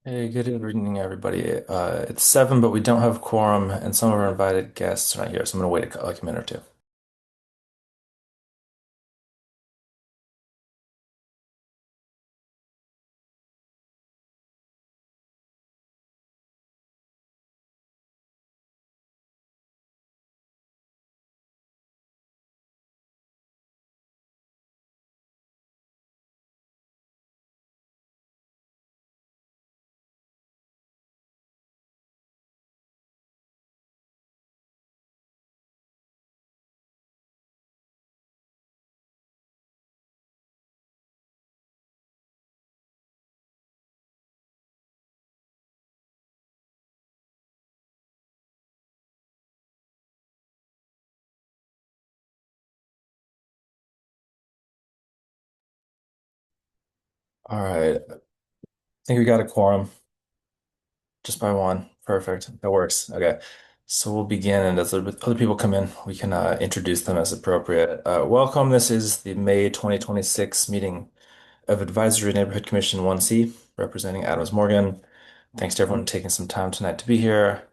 Hey, good evening, everybody. It's 7, but we don't have quorum, and some of our invited guests are not here, so I'm gonna wait like a minute or two. All right, I think we got a quorum just by one. Perfect. That works. Okay, so we'll begin, and as other people come in, we can introduce them as appropriate. Welcome. This is the May 2026 meeting of Advisory Neighborhood Commission 1C, representing Adams Morgan. Thanks to everyone taking some time tonight to be here.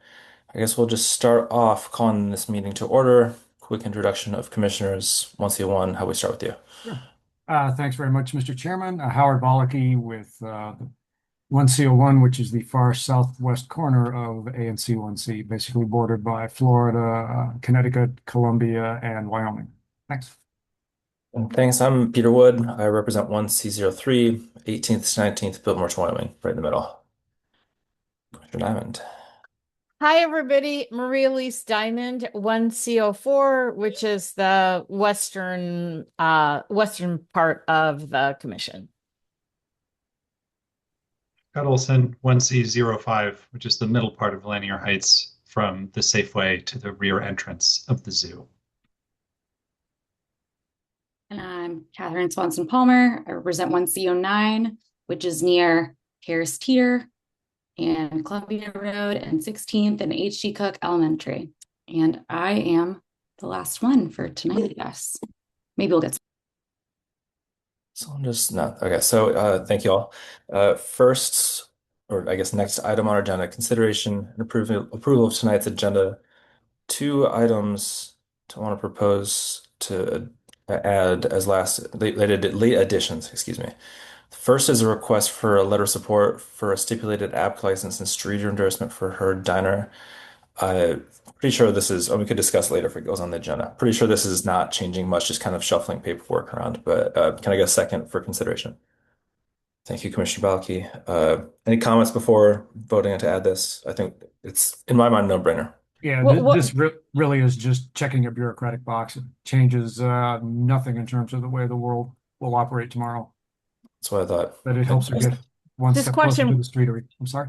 I guess we'll just start off calling this meeting to order. Quick introduction of commissioners. 1C1, how we start with you? Sure. Thanks very much, Mr. Chairman. Howard Bollicky with 1C01, which is the far southwest corner of ANC 1C, basically bordered by Florida, Connecticut, Columbia, and Wyoming. Thanks. And thanks. I'm Peter Wood. I represent 1C03, 18th to 19th, Biltmore, Wyoming, right in the middle. Commissioner Diamond. Hi, everybody. Maria Elise Diamond, 1CO4, which is the western part of the commission. Scott Olson, 1C05, which is the middle part of Lanier Heights from the Safeway to the rear entrance of the zoo. And I'm Catherine Swanson Palmer. I represent 1C09, which is near Harris Teeter and Columbia Road and 16th and H.G. Cook Elementary. And I am the last one for tonight, I guess. Maybe we'll get some. So I'm just not okay. So thank you all. First, or I guess next item on our agenda, consideration and approval of tonight's agenda. Two items to want to propose to add as late additions, excuse me. First is a request for a letter of support for a stipulated app license and street endorsement for her diner. I'm pretty sure this is, we could discuss later if it goes on the agenda. Pretty sure this is not changing much, just kind of shuffling paperwork around. But can I get a second for consideration? Thank you, Commissioner Balke. Any comments before voting to add this? I think it's, in my mind, no-brainer. Yeah, What, what, this really is just checking a bureaucratic box. It changes nothing in terms of the way the world will operate tomorrow, That's what I thought. but it Okay. helps her get one this step closer to question, the streetery. I'm sorry.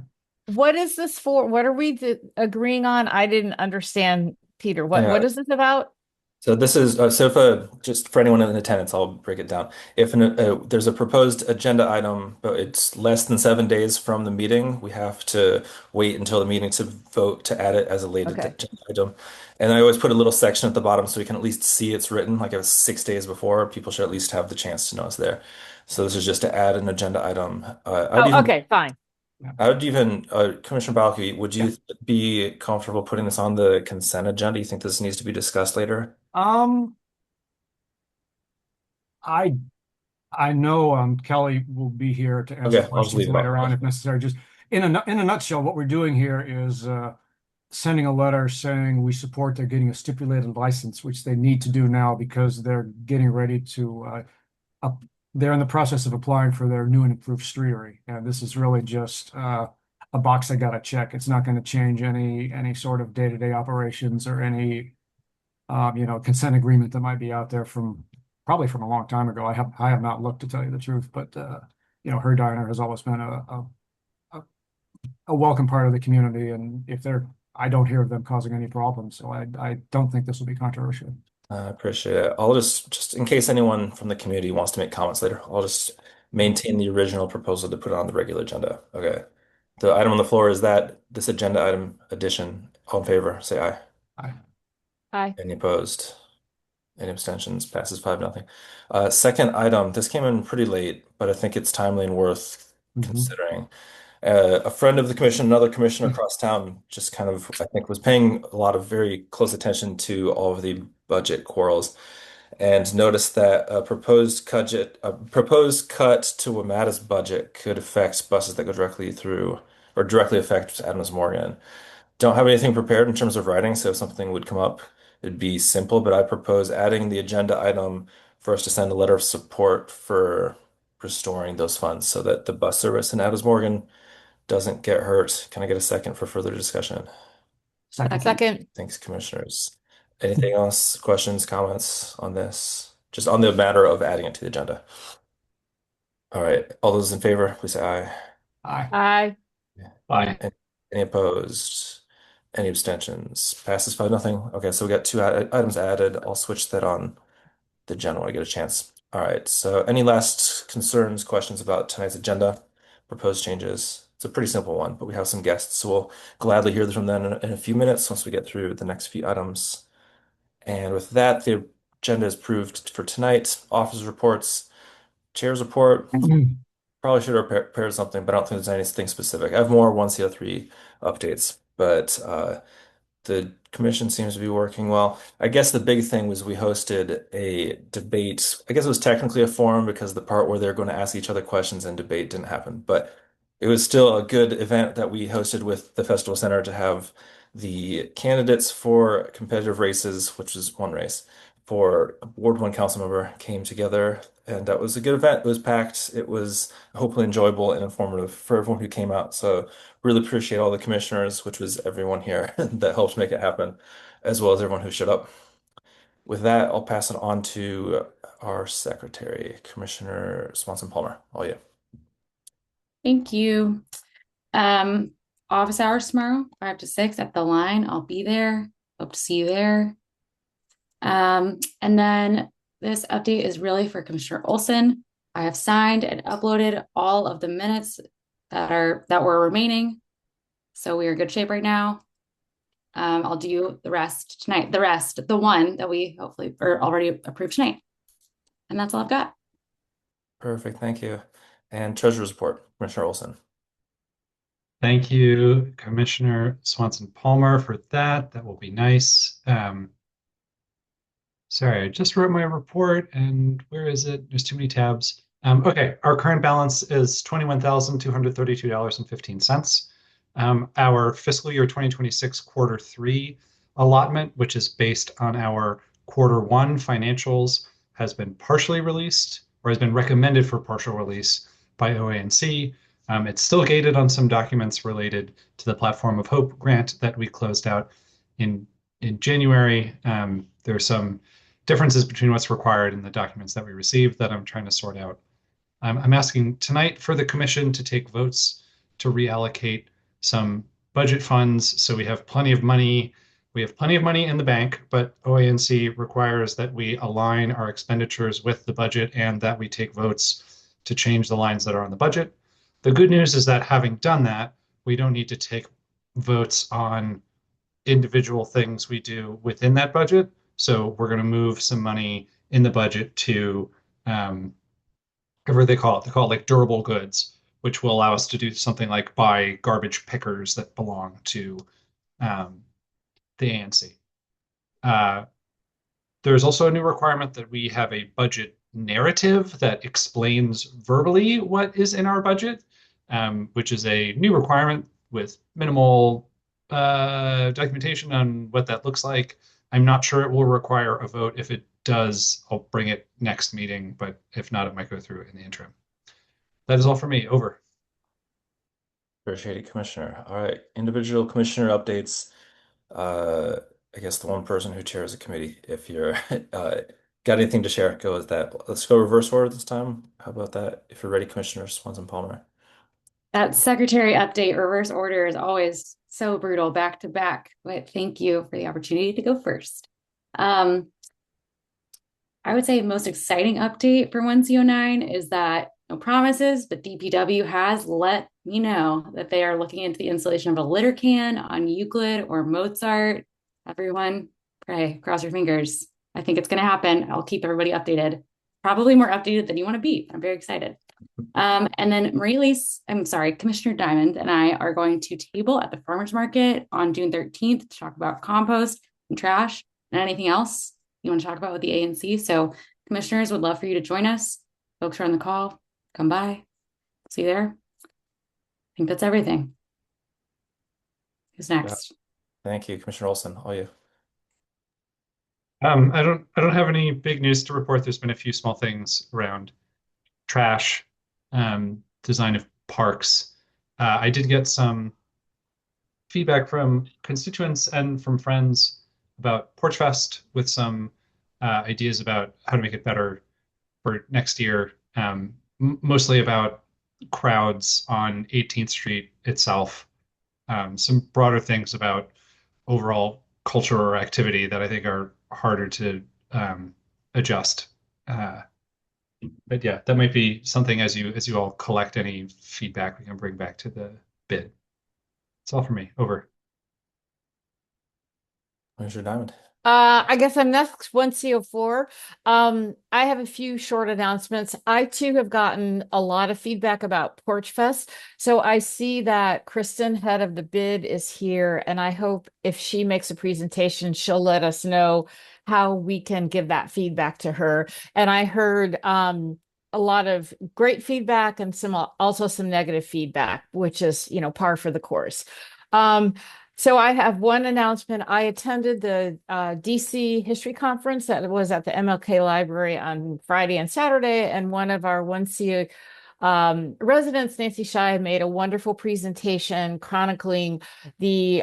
what is this for? What are we agreeing on? I didn't understand, Peter. What Yeah. is this about? So this is so if just for anyone in attendance, I'll break it down. If there's a proposed agenda item, but it's less than 7 days from the meeting, we have to wait until the meeting to vote to add it as a late Okay. agenda item. And I always put a little section at the bottom so we can at least see it's written. Like if it's 6 days before, people should at least have the chance to know it's there. So this is just to add an agenda item. Oh, okay, fine. Yeah. I would even, Commissioner Balke, would Yeah. you be comfortable putting this on the consent agenda? You think this needs to be discussed later? Um, I I know Kelly will be here to answer Okay, I'll just questions leave it later on on. if necessary. Just in a nutshell, what we're doing here is sending a letter saying we support their getting a stipulated license, which they need to do now because they're getting ready to up, they're in the process of applying for their new and improved streetery. And this is really just a box they got to check. It's not going to change any sort of day-to-day operations or any consent agreement that might be out there from probably from a long time ago. I have not looked to tell you the truth, but her diner has always been a, a welcome part of the community, and if they're, I don't hear of them causing any problems, so I don't think this will be controversial. I appreciate it. I'll just in case anyone from the community wants to make comments later, I'll just maintain the original proposal to put it on the regular agenda. Okay. The item on the floor is that this agenda item addition. All in favor, say aye. I, Hi. Any opposed? Any abstentions? Passes 5-0. Second item, this came in pretty late, but I think it's timely and worth mhm. considering. A friend of the commission, another commissioner across town, just kind of, I think, was paying a lot of very close attention to all of the budget quarrels and noticed that a proposed cut to WMATA's budget could affect buses that go directly through or directly affect Adams Morgan. Don't have anything prepared in terms of writing, so if something would come up, it'd be simple, but I propose adding the agenda item for us to send a letter of support for restoring those funds so that the bus service in Adams Morgan doesn't get hurt. Can I get a second for further discussion? Second. Second. Thanks, commissioners. Anything else? Questions, comments on this? Just on the matter of adding it to the agenda. All right. All those in favor, please say aye. Aye. Aye. Aye. Any opposed? Any abstentions? Passes 5-0. Okay, so we got two items added. I'll switch that on the agenda when I get a chance. All right. So any last concerns, questions about tonight's agenda? Proposed changes? It's a pretty simple one, but we have some guests, so we'll gladly hear from them in a few minutes once we get through the next few items. And with that, the agenda is approved for tonight. Office reports, chair's report. Probably should have prepared something, but I don't think there's anything specific. I have more 1CO3 updates, but the commission seems to be working well. I guess the big thing was we hosted a debate. I guess it was technically a forum because the part where they're going to ask each other questions and debate didn't happen, but it was still a good event that we hosted with the Festival Center to have the candidates for competitive races, which is one race, for Ward 1 council member came together, and that was a good event. It was packed. It was hopefully enjoyable and informative for everyone who came out. So really appreciate all the commissioners, which was everyone here that helped make it happen, as well as everyone who showed up. With that, I'll pass it on to our secretary, Commissioner Swanson Palmer. All you. Thank you. Office hours tomorrow, 5 to 6 at the line. I'll be there. Hope to see you there. And then this update is really for Commissioner Olson. I have signed and uploaded all of the minutes that were remaining. So we are in good shape right now. I'll do the rest tonight. The one that we hopefully are already approved tonight. And that's all I've got. Perfect. Thank you. And Treasurer's Report, Commissioner Olson. Thank you, Commissioner Swanson Palmer, for that. That will be nice. Sorry, I just wrote my report, and where is it? There's too many tabs. Okay, our current balance is $21,232.15. Our fiscal year 2026 quarter 3 allotment, which is based on our quarter 1 financials, has been partially released or has been recommended for partial release by OANC. It's still gated on some documents related to the Platform of Hope grant that we closed out in January. There are some differences between what's required in the documents that we received that I'm trying to sort out. I'm asking tonight for the commission to take votes to reallocate some budget funds so we have plenty of money. We have plenty of money in the bank, but OANC requires that we align our expenditures with the budget and that we take votes to change the lines that are on the budget. The good news is that having done that, we don't need to take votes on individual things we do within that budget. So we're going to move some money in the budget to whatever they call it. They call it like durable goods, which will allow us to do something like buy garbage pickers that belong to the ANC. There's also a new requirement that we have a budget narrative that explains verbally what is in our budget, which is a new requirement with minimal documentation on what that looks like. I'm not sure it will require a vote. If it does, I'll bring it next meeting, but if not, it might go through in the interim. That is all for me. Over. Appreciate it, Commissioner. All right, individual commissioner updates. I guess the one person who chairs the committee, if you're got anything to share, go with that. Let's go reverse order this time. How about that? If you're ready, Commissioner Swanson Palmer. That secretary update reverse order is always so brutal back to back, but thank you for the opportunity to go first. I would say most exciting update for 1CO9 is that no promises, but DPW has let me know that they are looking into the installation of a litter can on Euclid or Mozart. Everyone, pray, cross your fingers. I think it's going to happen. I'll keep everybody updated. Probably more updated than you want to be. I'm very excited. And then Commissioner Diamond and I are going to table at the farmers market on June 13th to talk about compost and trash and anything else you want to talk about with the ANC. So commissioners would love for you to join us. Folks who are on the call, come by. See you there. I think that's everything. Who's Yeah. next? Thank you, Commissioner Olson. All you. I don't have any big news to report. There's been a few small things around trash, design of parks. I did get some feedback from constituents and from friends about Porch Fest with some ideas about how to make it better for next year, mostly about crowds on 18th Street itself, some broader things about overall culture or activity that I think are harder to adjust. Uh, but yeah, that might be something as you all collect any feedback we can bring back to the bid. That's all for me. Over. Commissioner Diamond. I guess I'm next, 1CO4. I have a few short announcements. I too have gotten a lot of feedback about Porch Fest. So I see that Kristen, head of the bid, is here, and I hope if she makes a presentation, she'll let us know how we can give that feedback to her. And I heard a lot of great feedback and also some negative feedback, which is, par for the course. So I have one announcement. I attended the DC History Conference that was at the MLK Library on Friday and Saturday, and one of our 1C residents, Nancy Shai, made a wonderful presentation chronicling the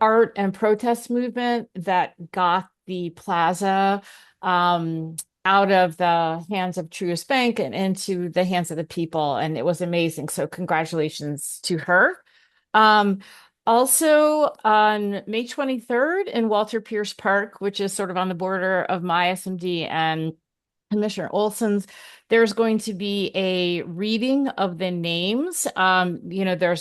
art and protest movement that got the plaza out of the hands of Truist Bank and into the hands of the people, and it was amazing. So congratulations to her. Um, Also, on May 23rd in Walter Pierce Park, which is sort of on the border of my SMD and Commissioner Olson's, there's going to be a reading of the names. There's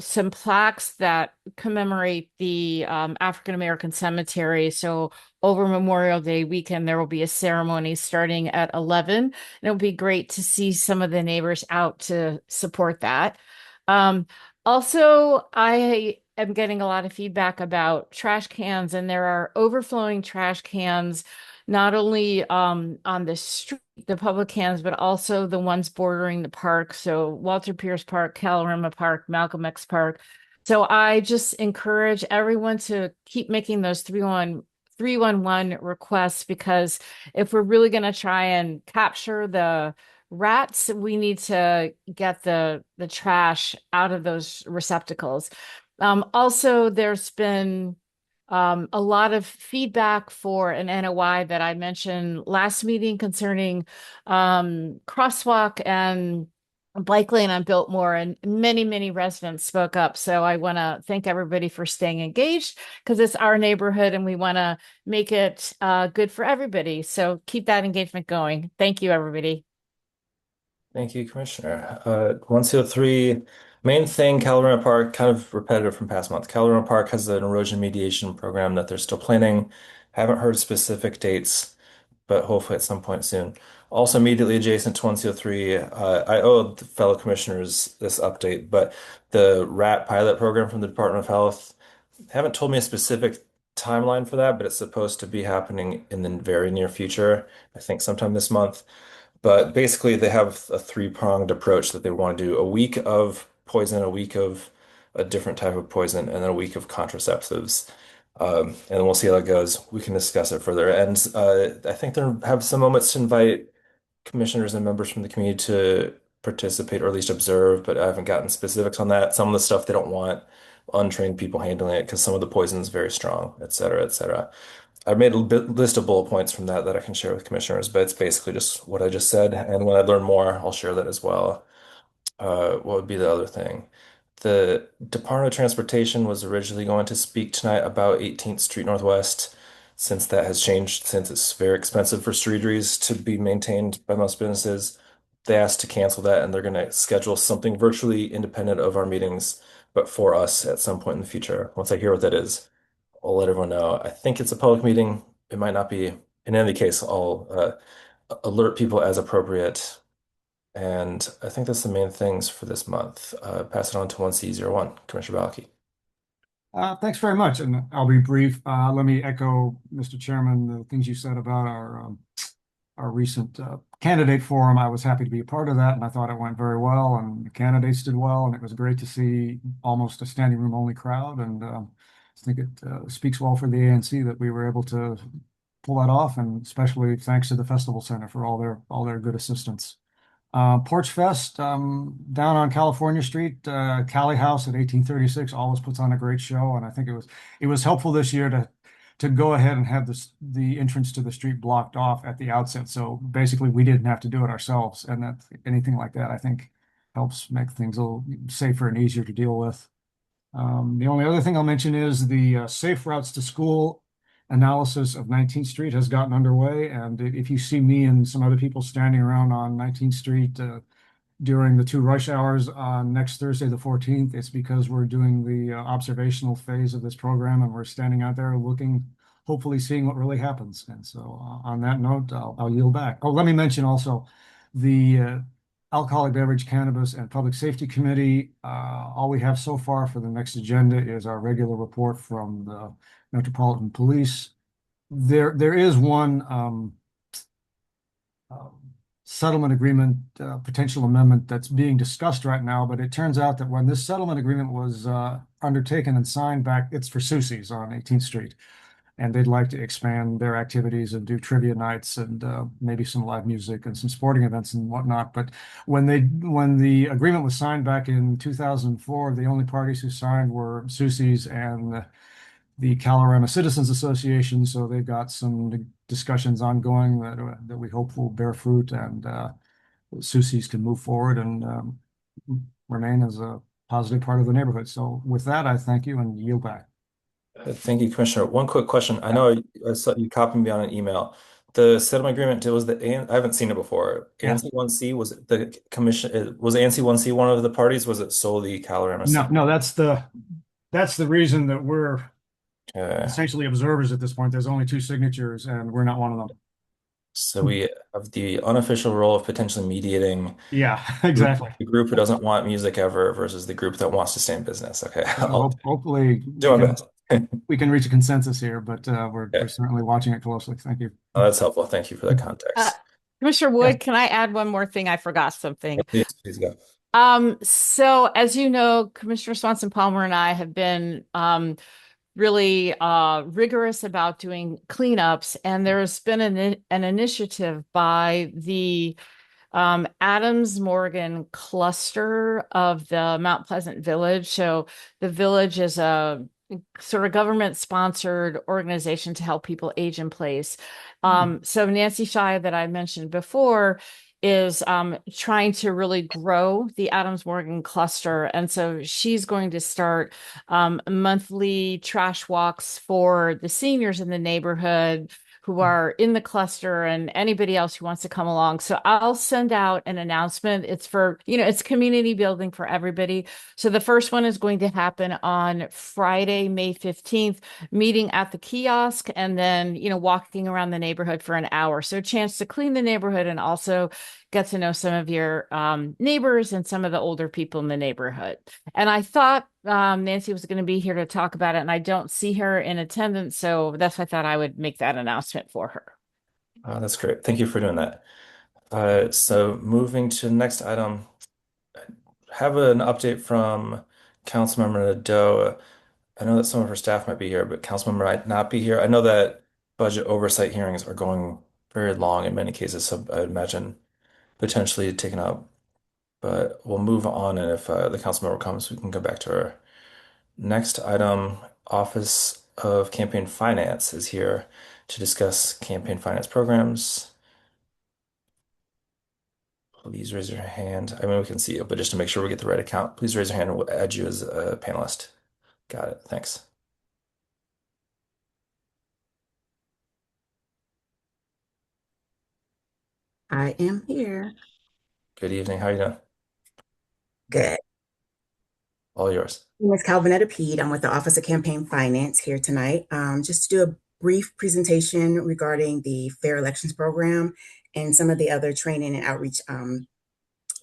some plaques that commemorate the African American cemetery. So over Memorial Day weekend, there will be a ceremony starting at 11. And it'll be great to see some of the neighbors out to support that. Um, Also, I am getting a lot of feedback about trash cans, and there are overflowing trash cans, not only on the street, the public cans, but also the ones bordering the park. So Walter Pierce Park, Calorama Park, Malcolm X Park. So I just encourage everyone to keep making those 311 requests, because if we're really going to try and capture the rats, we need to get the trash out of those receptacles. Also, there's been a lot of feedback for an NOI that I mentioned last meeting concerning crosswalk and bike lane on Biltmore, and many, many residents spoke up. So I want to thank everybody for staying engaged, because it's our neighborhood and we want to make it good for everybody. So keep that engagement going. Thank you, everybody. Thank you, Commissioner. 1CO3, main thing, Calorama Park, kind of repetitive from past months. Calorama Park has an erosion mediation program that they're still planning. Haven't heard specific dates, but hopefully at some point soon. Also, immediately adjacent to 1CO3, I owe the fellow commissioners this update, but the rat pilot program from the Department of Health haven't told me a specific timeline for that, but it's supposed to be happening in the very near future. I think sometime this month. But basically, they have a three-pronged approach that they want to do: a week of poison, a week of a different type of poison, and then a week of contraceptives. And we'll see how it goes. We can discuss it further. And I think they have some moments to invite commissioners and members from the community to participate or at least observe, but I haven't gotten specifics on that. Some of the stuff they don't want untrained people handling it because some of the poison is very strong, et cetera, et cetera. I've made a list of bullet points from that I can share with commissioners, but it's basically just what I just said. And when I learn more, I'll share that as well. What would be the other thing? The Department of Transportation was originally going to speak tonight about 18th Street Northwest, since that has changed, since it's very expensive for streeteries to be maintained by most businesses. They asked to cancel that, and they're going to schedule something virtually independent of our meetings, but for us at some point in the future. Once I hear what that is, I'll let everyone know. I think it's a public meeting. It might not be. In any case, I'll alert people as appropriate And I think that's the main things for this month. Pass it on to 1C01, Commissioner Balki. Thanks very much, and I'll be brief. Let me echo, Mr. Chairman, the things you said about our recent candidate forum. I was happy to be a part of that, and I thought it went very well, and the candidates did well, and it was great to see almost a standing room only crowd. And I think it speaks well for the ANC that we were able to pull that off, and especially thanks to the Festival Center for all their good assistance. Porch Fest down on California Street, Cali House at 1836 always puts on a great show, and I think it was helpful this year to go ahead and have the entrance to the street blocked off at the outset. So basically, we didn't have to do it ourselves, and that anything like that I think helps make things a little safer and easier to deal with. The only other thing I'll mention is the safe routes to school analysis of 19th Street has gotten underway. And if you see me and some other people standing around on 19th Street during the two rush hours on next Thursday, the 14th, it's because we're doing the observational phase of this program, and we're standing out there looking, hopefully seeing what really happens. And so on that note, I'll yield back. Oh, let me mention also the Alcoholic Beverage, Cannabis, and Public Safety Committee. All we have so far for the next agenda is our regular report from the Metropolitan Police. There is one um, settlement agreement, potential amendment that's being discussed right now, but it turns out that when this settlement agreement was undertaken and signed back, it's for Susie's on 18th Street. And they'd like to expand their activities and do trivia nights and maybe some live music and some sporting events and whatnot. But when the agreement was signed back in 2004, the only parties who signed were Susie's and the Colorado Citizens Association. So they've got some discussions ongoing that we hope will bear fruit, and Susie's can move forward and remain as a positive part of the neighborhood. So with that, I thank you and yield back. Thank you, Commissioner. One quick question. I know I saw you copied me on an email. The settlement agreement, I haven't seen it before. Yeah. ANC 1C, was it the commission, was ANC 1C one of the parties? Was it solely Calorama? No, that's the reason that we're Uh, essentially observers at this point. There's only two signatures, and we're not one of them. so we have the unofficial role of potentially mediating Yeah, exactly. the group who doesn't want music ever versus the group that wants to stay in business. Okay, I'll Hopefully do my best. we can reach a consensus here, but we're Yeah. certainly watching it closely. Thank you. Oh, that's helpful. Thank you for that Uh, context. Commissioner Yes. Wood, can I add one more thing? I forgot something. Please go. So as you know, Commissioner Swanson Palmer and I have been really rigorous about doing cleanups, and there's been an initiative by the Adams Morgan cluster of the Mount Pleasant Village. So the village is a sort of government sponsored organization to help people age in place. So Nancy Shire, that I mentioned before, is trying to really grow the Adams Morgan cluster. And so she's going to start monthly trash walks for the seniors in the neighborhood who are in the cluster and anybody else who wants to come along. So I'll send out an announcement. It's for, it's community building for everybody. So the first one is going to happen on Friday, May 15th, meeting at the kiosk, and then, walking around the neighborhood for an hour. So a chance to clean the neighborhood and also get to know some of your neighbors and some of the older people in the neighborhood. And I thought Nancy was going to be here to talk about it, and I don't see her in attendance. So that's why I thought I would make that announcement for her. That's great. Thank you for doing that. So moving to the next item, have an update from Councilmember Nadeau. I know that some of her staff might be here, but Councilmember might not be here. I know that budget oversight hearings are going very long in many cases, so I would imagine potentially taken up. But we'll move on, and if the council member comes, we can go back to her. Next item, Office of Campaign Finance is here to discuss campaign finance programs. Please raise your hand. I mean, we can see you, but just to make sure we get the right account, please raise your hand and we'll add you as a panelist. Got it. Thanks. I am here. Good evening. How are you doing? Good. All yours. My name is Calvinetta Pede. I'm with the Office of Campaign Finance here tonight, just to do a brief presentation regarding the Fair Elections Program and some of the other training and outreach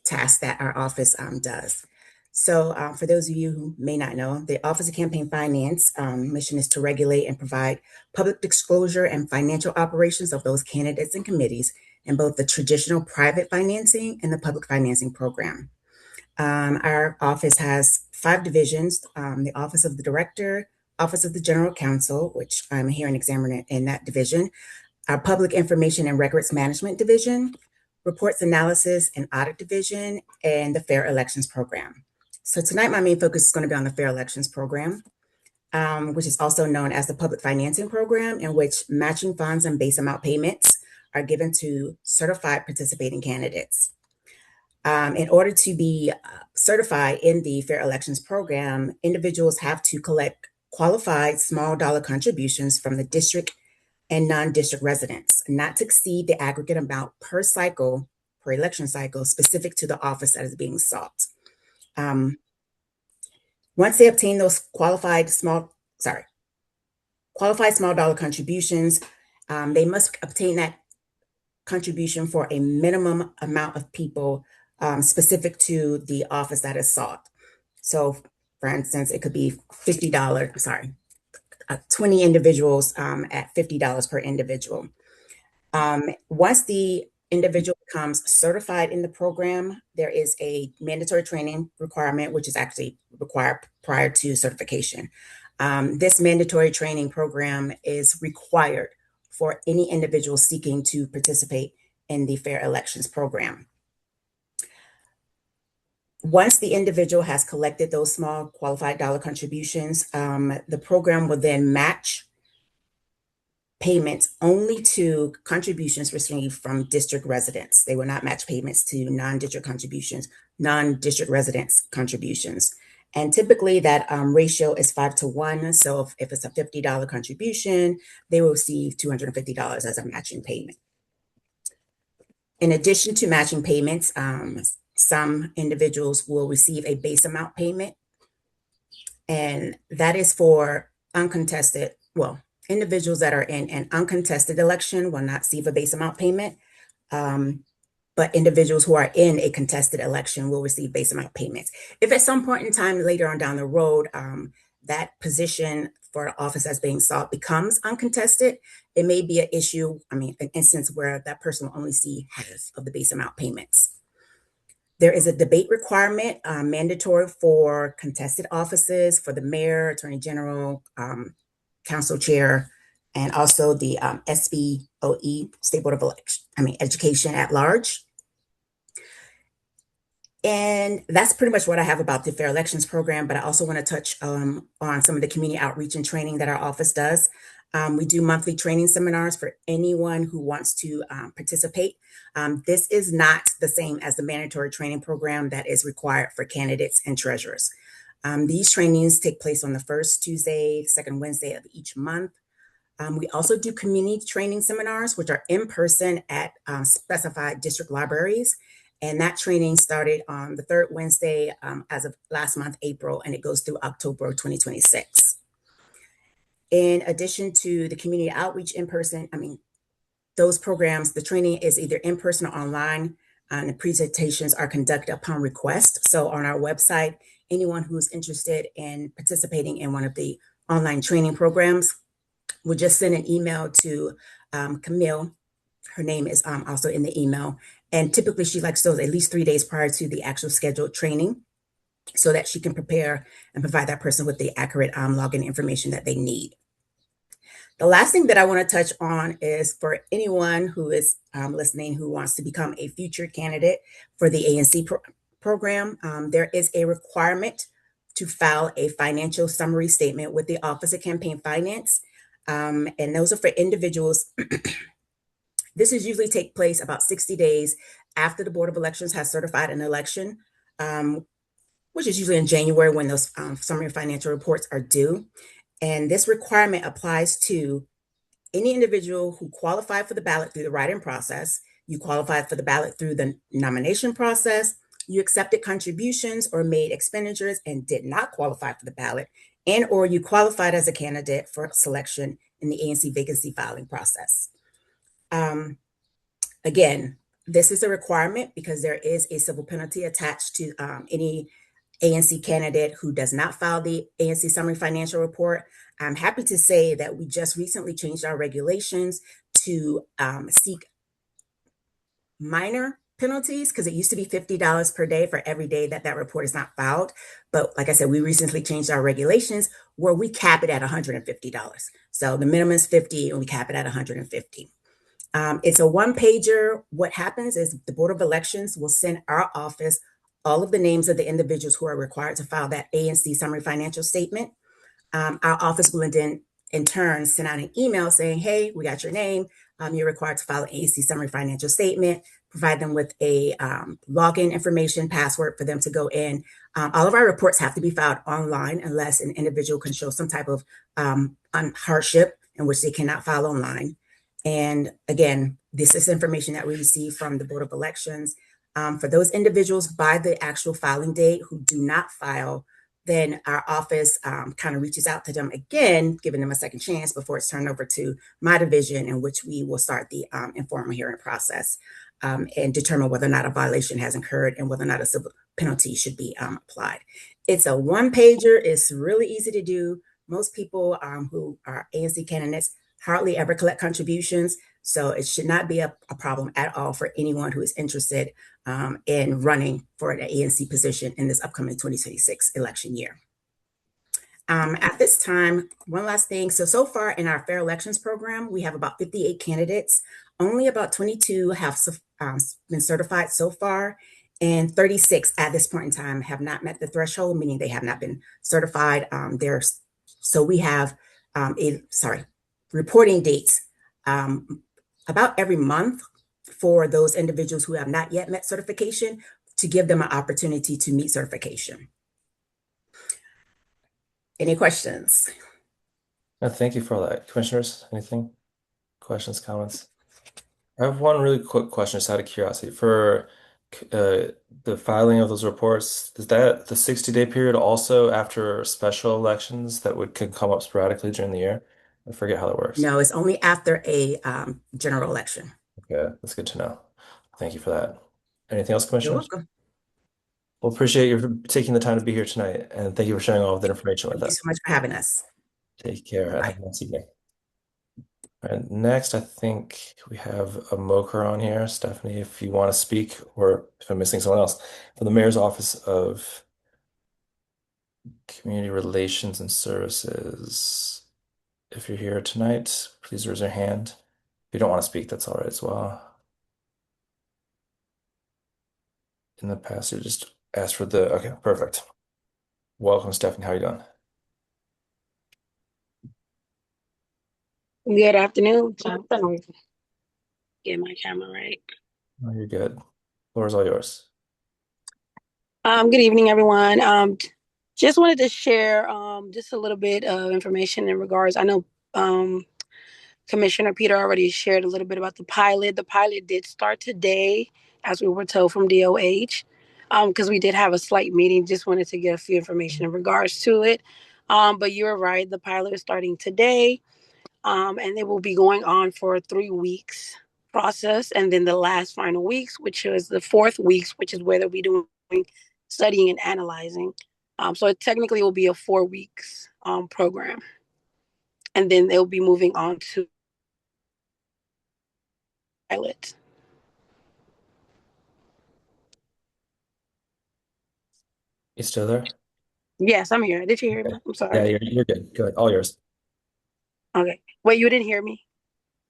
tasks that our office does. So for those of you who may not know, the Office of Campaign Finance mission is to regulate and provide public disclosure and financial operations of those candidates and committees in both the traditional private financing and the public financing program. Our office has 5 divisions, the Office of the Director, Office of the General Counsel, which I'm a hearing examiner in that division, our Public Information and Records Management Division, Reports Analysis and Audit Division, and the Fair Elections Program. So tonight, my main focus is going to be on the Fair Elections Program, which is also known as the Public Financing Program, in which matching funds and base amount payments are given to certified participating candidates. In order to be certified in the Fair Elections Program, individuals have to collect qualified small dollar contributions from the district and non-district residents, not to exceed the aggregate amount per cycle, per election cycle, specific to the office that is being sought. Once they obtain those qualified small dollar contributions, they must obtain that contribution for a minimum amount of people specific to the office that is sought. So, for instance, it could be $50, 20 individuals at $50 per individual. Once the individual becomes certified in the program, there is a mandatory training requirement, which is actually required prior to certification. This mandatory training program is required for any individual seeking to participate in the Fair Elections Program. Once the individual has collected those small qualified dollar contributions, the program will then match payments only to contributions received from district residents. They will not match payments to non-district residents contributions. And typically that ratio is 5-to-1. So if it's a $50 contribution, they will receive $250 as a matching payment. In addition to matching payments, some individuals will receive a base amount payment, and that is for individuals that are in an uncontested election will not receive a base amount payment, but individuals who are in a contested election will receive base amount payments. If at some point in time later on down the road, that position for the office that's being sought becomes uncontested, it may be an instance where that person will only see half of the base amount payments. There is a debate requirement mandatory for contested offices for the mayor, attorney general, council chair, and also the SBOE, State Board of Education at large. And that's pretty much what I have about the Fair Elections Program, but I also want to touch on some of the community outreach and training that our office does. We do monthly training seminars for anyone who wants to participate. This is not the same as the mandatory training program that is required for candidates and treasurers. These trainings take place on the first Tuesday, second Wednesday of each month. We also do community training seminars, which are in person at specified district libraries. And that training started on the third Wednesday as of last month, April, and it goes through October 2026. In addition to the community outreach in person, those programs, the training is either in person or online, and the presentations are conducted upon request. So on our website, anyone who's interested in participating in one of the online training programs will just send an email to Camille. Her name is also in the email. And typically she likes those at least 3 days prior to the actual scheduled training so that she can prepare and provide that person with the accurate login information that they need. The last thing that I want to touch on is for anyone who is listening who wants to become a future candidate for the ANC program, there is a requirement to file a financial summary statement with the Office of Campaign Finance. And those are for individuals. This is usually take place about 60 days after the Board of Elections has certified an election, which is usually in January when those summary financial reports are due. And this requirement applies to any individual who qualified for the ballot through the write-in process, you qualified for the ballot through the nomination process, you accepted contributions or made expenditures and did not qualify for the ballot, and or you qualified as a candidate for selection in the ANC vacancy filing process. Again, This is a requirement because there is a civil penalty attached to any ANC candidate who does not file the ANC summary financial report. I'm happy to say that we just recently changed our regulations to seek minor penalties because it used to be $50 per day for every day that that report is not filed. But like I said, we recently changed our regulations where we cap it at $150. So the minimum is 50 and we cap it at 150. It's a one pager. What happens is the Board of Elections will send our office all of the names of the individuals who are required to file that ANC summary financial statement. Our office will then, in turn, send out an email saying, hey, we got your name. You're required to file an ANC summary financial statement, provide them with a login information, password for them to go in. All of our reports have to be filed online unless an individual can show some type of hardship in which they cannot file online. And again, this is information that we receive from the Board of Elections. For those individuals by the actual filing date who do not file, then our office kind of reaches out to them again, giving them a second chance before it's turned over to my division, in which we will start the informal hearing process and determine whether or not a violation has occurred and whether or not a civil penalty should be applied. It's a one pager. It's really easy to do. Most people who are ANC candidates hardly ever collect contributions. So it should not be a problem at all for anyone who is interested in running for an ANC position in this upcoming 2026 election year. At this time, one last thing. So far in our fair elections program, we have about 58 candidates. Only about 22 have been certified so far, and 36 at this point in time have not met the threshold, meaning they have not been certified. So we have reporting dates about every month for those individuals who have not yet met certification to give them an opportunity to meet certification. Any questions? No, thank you for all that. Commissioners, anything? Questions, comments? I have one really quick question, just out of curiosity. For the filing of those reports, is that the 60-day period also after special elections that can come up sporadically during the year? I forget how that works. No, it's only after a general election. Okay, that's good to know. Thank you for that. Anything else, You're Commissioners? welcome. Well, appreciate you taking the time to be here tonight, and thank you for sharing all of that information with Thank you us. so much for having us. Take care and Bye. have a nice evening. All right, next, I think we have a mocher on here. Stephanie, if you want to speak, or if I'm missing someone else, from the Mayor's Office of Community Relations and Services. If you're here tonight, please raise your hand. If you don't want to speak, that's all right as well. In the past, you just asked for the, okay, perfect. Welcome, Stephanie. How are you doing? Good afternoon. Get my camera right. Oh, you're good. Floor is all yours. Good evening, everyone. Just wanted to share just a little bit of information in regards. I know Commissioner Peter already shared a little bit about the pilot. The pilot did start today, as we were told from DOH, because we did have a slight meeting. Just wanted to get a few information in regards to it. But you're right, the pilot is starting today. And it will be going on for 3 weeks process, and then the last final weeks, which is the fourth weeks, which is where they'll be doing studying and analyzing. So it technically will be a 4 weeks program, and then they'll be moving on to pilot. You still there? Yes, I'm here. Did you hear Okay. me? I'm Yeah, sorry. you're good. Good. All yours. Okay. Wait, you didn't hear me?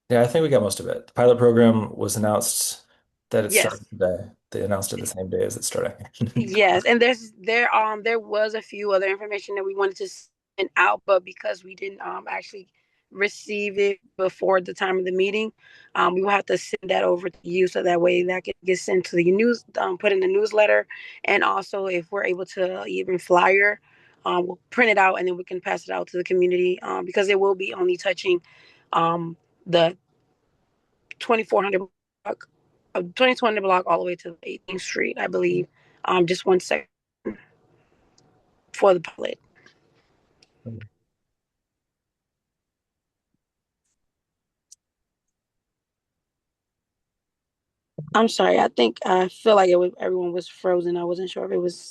Yeah, I think we got most of it. The pilot program was announced that it Yes. started today. They announced it the same day as it started. Yes, and there was a few other information that we wanted to send out, but because we didn't actually receive it before the time of the meeting, we will have to send that over to you so that way that can get sent to the news, put in the newsletter, and also if we're able to even flyer, we'll print it out and then we can pass it out to the community because it will be only touching the 2400 block, 2200 block all the way to 18th Street, I believe. Just 1 second for the pilot. I'm sorry. I feel like everyone was frozen. I wasn't sure if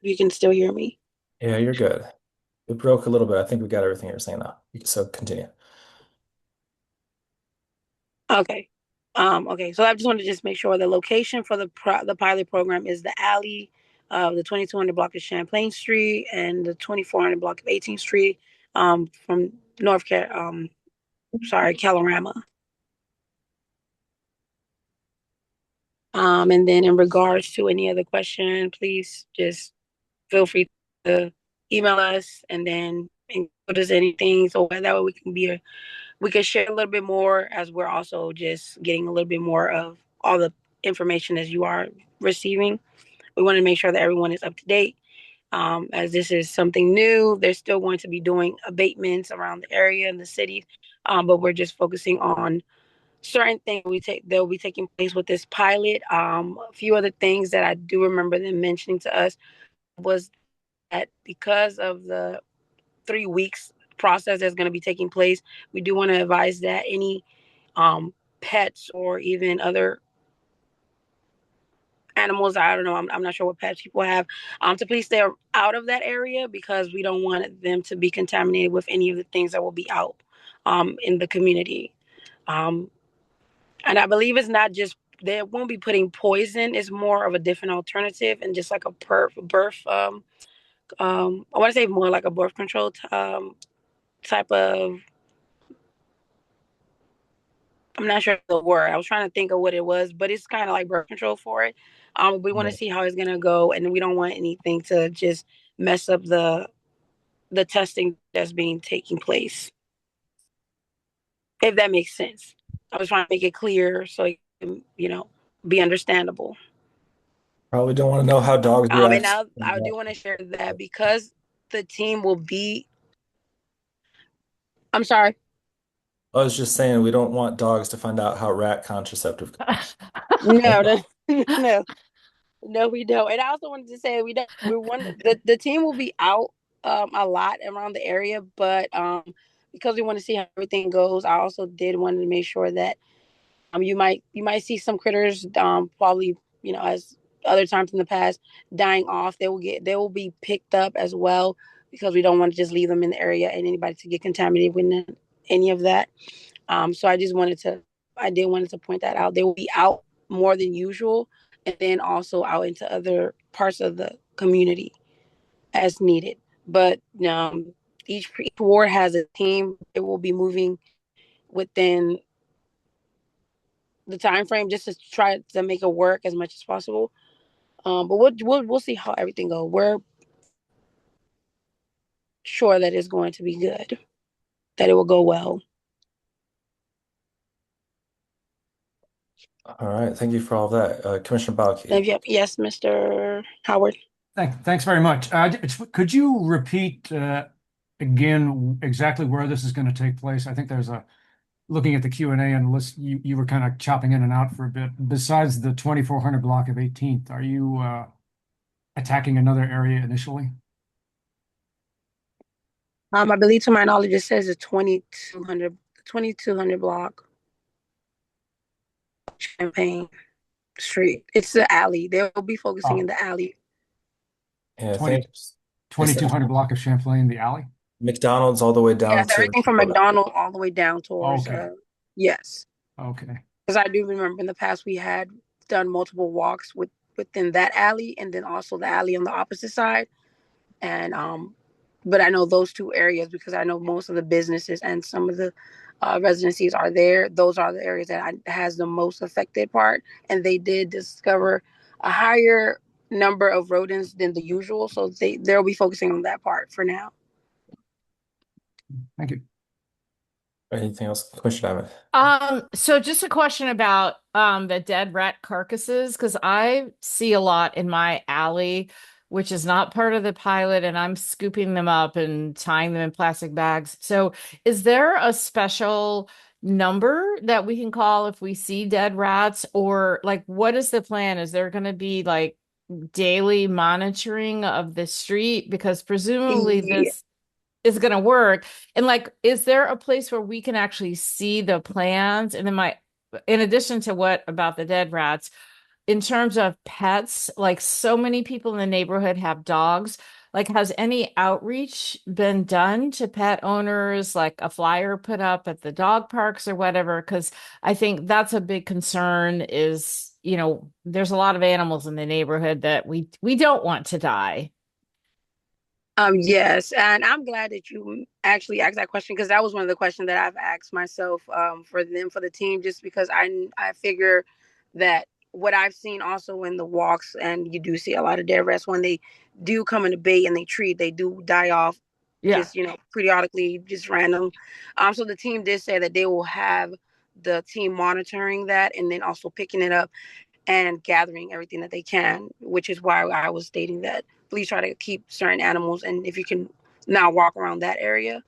you can still hear me. Yeah, you're good. It broke a little bit. I think we got everything you were saying now. So continue. Okay. Okay. So I just wanted to just make sure the location for the pilot program is the alley of the 2200 block of Champlain Street and the 2400 block of 18th Street, from North Car sorry, Calorama. And then in regards to any other question, please just feel free to email us and then include us anything so that way we can share a little bit more, as we're also just getting a little bit more of all the information as you are receiving. We want to make sure that everyone is up to date. As this is something new, they're still going to be doing abatements around the area and the city, but we're just focusing on certain things that will be taking place with this pilot. A few other things that I do remember them mentioning to us was that because of the 3 weeks process that's going to be taking place, we do want to advise that any pets or even other animals, I don't know, I'm not sure what pets people have, to please stay out of that area, because we don't want them to be contaminated with any of the things that will be out in the community. Um, and I believe it's not just, they won't be putting poison, it's more of a different alternative and just like a birth I want to say more like a birth control type of, I'm not sure the word. I was trying to think of what it was, but it's kind of like birth control for it. We want to Yeah. see how it's gonna go, and we don't want anything to just mess up the testing that's being taking place. If that makes sense, I was trying to make it clear so it can, be understandable. Probably don't want to know how dogs And react. I do want to share that because the team will be. I'm sorry. I was just saying we don't want dogs to find out how rat contraceptive. No, no. No, we don't. And I also wanted to say the team will be out a lot around the area, but because we want to see how everything goes, I also did want to make sure that you might see some critters probably, as other times in the past, dying off. They will be picked up as well, because we don't want to just leave them in the area and anybody to get contaminated with any of that. So I did wanted to point that out. They will be out more than usual, and then also out into other parts of the community as needed. But each ward has a team. It will be moving within the time frame just to try to make it work as much as possible. But we'll see how everything goes. We're sure that it's going to be good, that it will go well. All right. Thank you for all that. Commissioner Balke. Yes, Mr. Howard. Thanks very much. Could you repeat again exactly where this is going to take place? I think there's looking at the Q&A and the list, you were kind of chopping in and out for a bit. Besides the 2400 block of 18th, are you attacking another area initially? I believe, to my knowledge, it says the 2200 block, Champagne Street. It's the alley. They'll be focusing in Oh, the alley. Yeah, I 20, think they said 2200 block of Champlain, the alley? McDonald's all the way down Yes, to. everything from McDonald all the way down towards. Okay. Yes, Okay. because I do remember in the past we had done multiple walks within that alley, and then also the alley on the opposite side. And but I know those two areas because I know most of the businesses and some of the residencies are there. Those are the areas that has the most affected part, and they did discover a higher number of rodents than the usual, so they'll be focusing on that part for now. Thank you. Anything else, Commissioner Diamond? So just a question about the dead rat carcasses, because I see a lot in my alley, which is not part of the pilot, and I'm scooping them up and tying them in plastic bags. So is there a special number that we can call if we see dead rats, or like what is the plan? Is there going to be like daily monitoring of the street? Because presumably Yeah. this is going to work. And like, is there a place where we can actually see the plans? And then my in addition to what about the dead rats, in terms of pets, like so many people in the neighborhood have dogs. Like, has any outreach been done to pet owners, like a flyer put up at the dog parks or whatever? Because I think that's a big concern is, there's a lot of animals in the neighborhood that we don't want to die. Yes, and I'm glad that you actually asked that question because that was one of the questions that I've asked myself for the team, just because I figure that what I've seen also in the walks, and you do see a lot of dead rats when they do come in the bait and they do die off Yeah. just periodically, just random. So the team did say that they will have the team monitoring that and then also picking it up and gathering everything that they can, which is why I was stating that please try to keep certain animals, and if you can not walk around that area,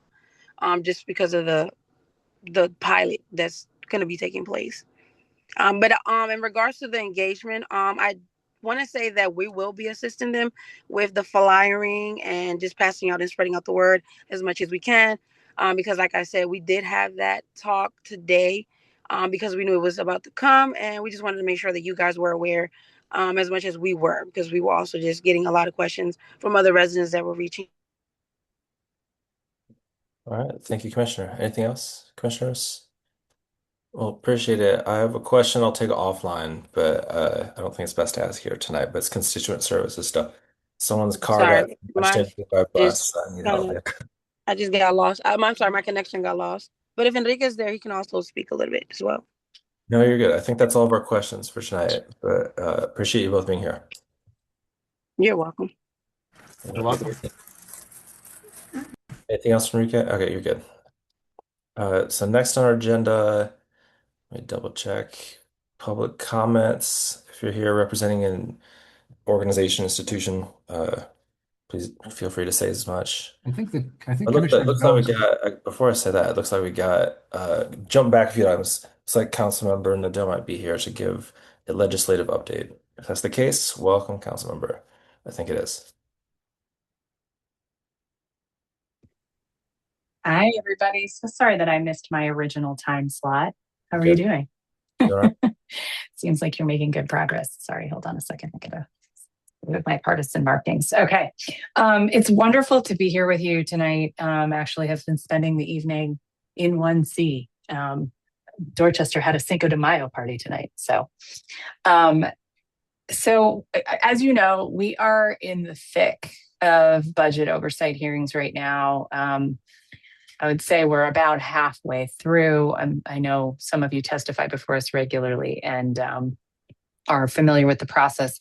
just because of the pilot that's going to be taking place. But in regards to the engagement, I want to say that we will be assisting them with the flyering and just passing out and spreading out the word as much as we can. Because, like I said, we did have that talk today because we knew it was about to come, and we just wanted to make sure that you guys were aware as much as we were, because we were also just getting a lot of questions from other residents that were reaching. All right. Thank you, Commissioner. Anything else, commissioners? Well, appreciate it. I have a question I'll take offline, but I don't think it's best to ask here tonight, but it's constituent services stuff. Someone's car got Sorry, smashed my into by a just bus. I need kind help of there. I just got lost. I'm sorry, my connection got lost. But if Enrique's there, he can also speak a little bit as well. No, you're good. I think that's all of our questions for tonight, but appreciate you both being here. You're welcome. You're welcome. Anything else, Enrique? Okay, you're good. So next on our agenda, let me double check. Public comments. If you're here representing an organization, institution, please feel free to say as much. I think It Commissioner looks like we Jones. got, before I say that, it looks like we got, jump back a few items. It's like Councilmember Nadeau might be here to give a legislative update. If that's the case, welcome, Councilmember. I think it is. Hi, everybody. So sorry that I missed my original time slot. How are you Good. doing? You all right? Seems like you're making good progress. Sorry, hold on a second. I gotta with my partisan markings. Okay. It's wonderful to be here with you tonight. Actually have been spending the evening in 1C. Dorchester had a Cinco de Mayo party tonight. Um, so as you know, we are in the thick of budget oversight hearings right now. I would say we're about halfway through. I know some of you testify before us regularly and are familiar with the process.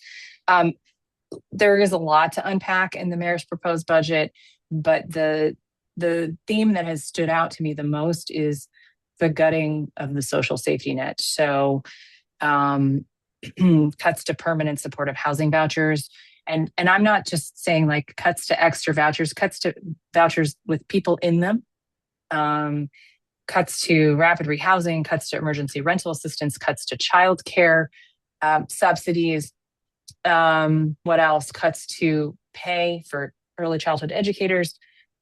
There is a lot to unpack in the mayor's proposed budget, but the theme that has stood out to me the most is the gutting of the social safety net. So cuts to permanent supportive housing vouchers. And I'm not just saying like cuts to extra vouchers, cuts to vouchers with people in them. Cuts to rapid rehousing, cuts to emergency rental assistance, cuts to childcare subsidies. What else? Cuts to pay for early childhood educators,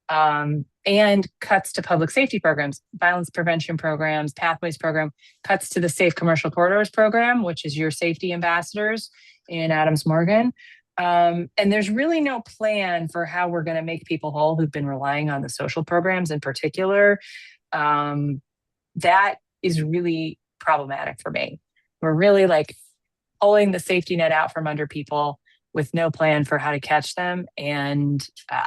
and cuts to public safety programs, violence prevention programs, pathways program, cuts to the Safe Commercial Corridors program, which is your safety ambassadors in Adams Morgan. And there's really no plan for how we're going to make people whole who've been relying on the social programs in particular. That is really problematic for me. We're really like pulling the safety net out from under people with no plan for how to catch them. And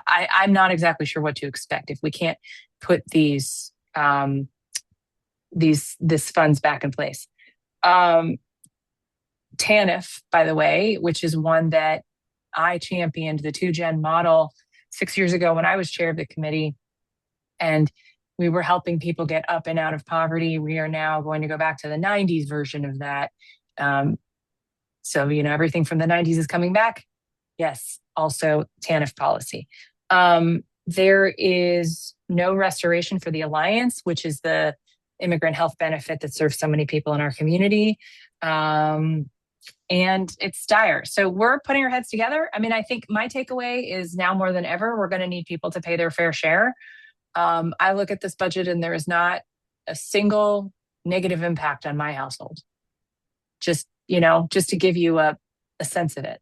I'm not exactly sure what to expect if we can't put this funds back in place. TANF, by the way, which is one that I championed the 2-gen model 6 years ago when I was chair of the committee, and we were helping people get up and out of poverty. We are now going to go back to the 90s version of that. So, everything from the 90s is coming back. Yes, also TANF policy. There is no restoration for the Alliance, which is the immigrant health benefit that serves so many people in our community. And it's dire. So we're putting our heads together. I mean, I think my takeaway is now more than ever, we're going to need people to pay their fair share. I look at this budget and there is not a single negative impact on my household. Just, just to give you a sense of it.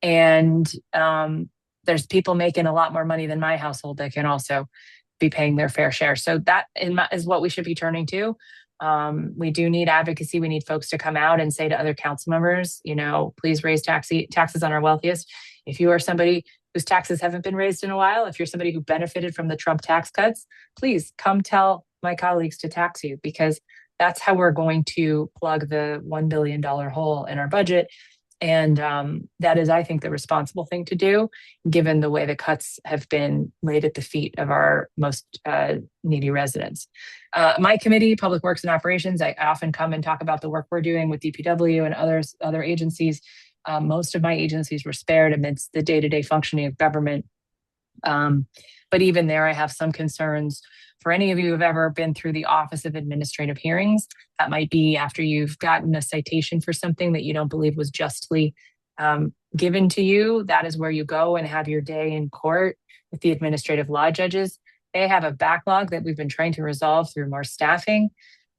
And there's people making a lot more money than my household that can also be paying their fair share. So that is what we should be turning to. We do need advocacy. We need folks to come out and say to other council members, please raise taxes on our wealthiest. If you are somebody whose taxes haven't been raised in a while, if you're somebody who benefited from the Trump tax cuts, please come tell my colleagues to tax you, because that's how we're going to plug the $1 billion hole in our budget. And that is, I think, the responsible thing to do, given the way the cuts have been laid at the feet of our most needy residents. My committee, Public Works and Operations, I often come and talk about the work we're doing with DPW and other agencies. Most of my agencies were spared amidst the day-to-day functioning of government. But even there, I have some concerns. For any of you who have ever been through the Office of Administrative Hearings, that might be after you've gotten a citation for something that you don't believe was justly given to you. That is where you go and have your day in court with the administrative law judges. They have a backlog that we've been trying to resolve through more staffing,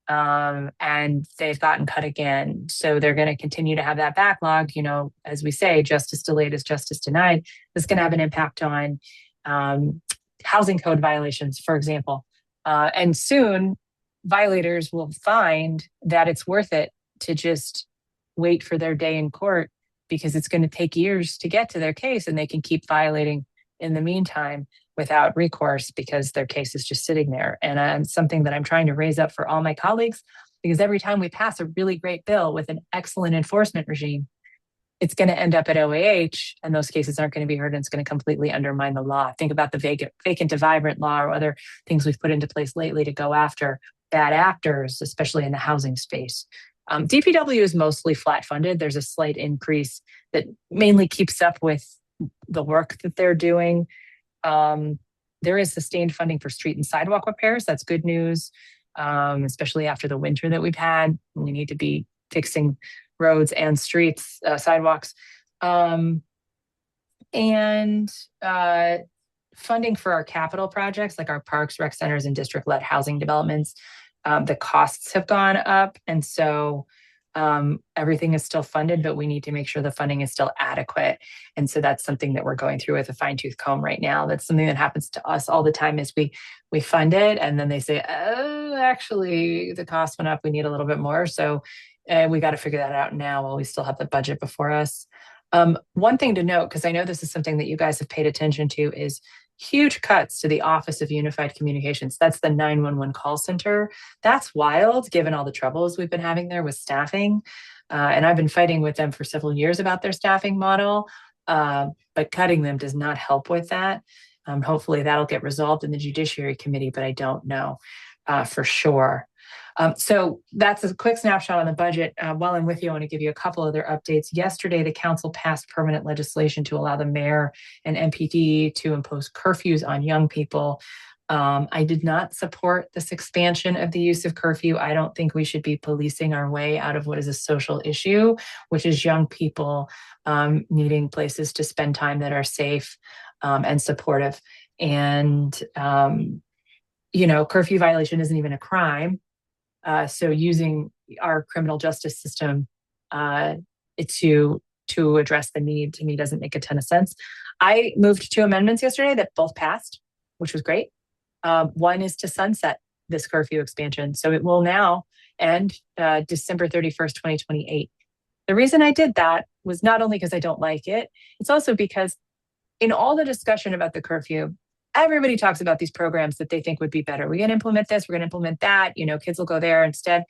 and they've gotten cut again. So they're going to continue to have that backlog. As we say, justice delayed is justice denied. It's going to have an impact on housing code violations, for example. And soon, violators will find that it's worth it to just wait for their day in court, because it's going to take years to get to their case, and they can keep violating in the meantime without recourse because their case is just sitting there. And something that I'm trying to raise up for all my colleagues, because every time we pass a really great bill with an excellent enforcement regime, it's going to end up at OAH, and those cases aren't going to be heard, and it's going to completely undermine the law. Think about the vacant to vibrant law or other things we've put into place lately to go after bad actors, especially in the housing space. DPW is mostly flat funded. There's a slight increase that mainly keeps up with the work that they're doing. There is sustained funding for street and sidewalk repairs. That's good news, especially after the winter that we've had. We need to be fixing roads and streets, sidewalks, and funding for our capital projects like our parks, rec centers, and district-led housing developments. The costs have gone up, and so everything is still funded, but we need to make sure the funding is still adequate. And so that's something that we're going through with a fine-tooth comb right now. That's something that happens to us all the time, is we fund it, and then they say, oh, actually, the cost went up. We need a little bit more. So we got to figure that out now while we still have the budget before us. One thing to note, because I know this is something that you guys have paid attention to, is huge cuts to the Office of Unified Communications. That's the 911 call center. That's wild, given all the troubles we've been having there with staffing. And I've been fighting with them for several years about their staffing model, but cutting them does not help with that. Hopefully that'll get resolved in the Judiciary Committee, but I don't know for sure. So that's a quick snapshot on the budget. While I'm with you, I want to give you a couple other updates. Yesterday, the council passed permanent legislation to allow the mayor and MPD to impose curfews on young people. I did not support this expansion of the use of curfew. I don't think we should be policing our way out of what is a social issue, which is young people needing places to spend time that are safe and supportive. And, curfew violation isn't even a crime. So using our criminal justice system to address the need, to me, doesn't make a ton of sense. I moved 2 amendments yesterday that both passed, which was great. One is to sunset this curfew expansion. So it will now end December 31st, 2028. The reason I did that was not only because I don't like it, it's also because in all the discussion about the curfew, everybody talks about these programs that they think would be better. We're going to implement this, we're going to implement that, kids will go there instead.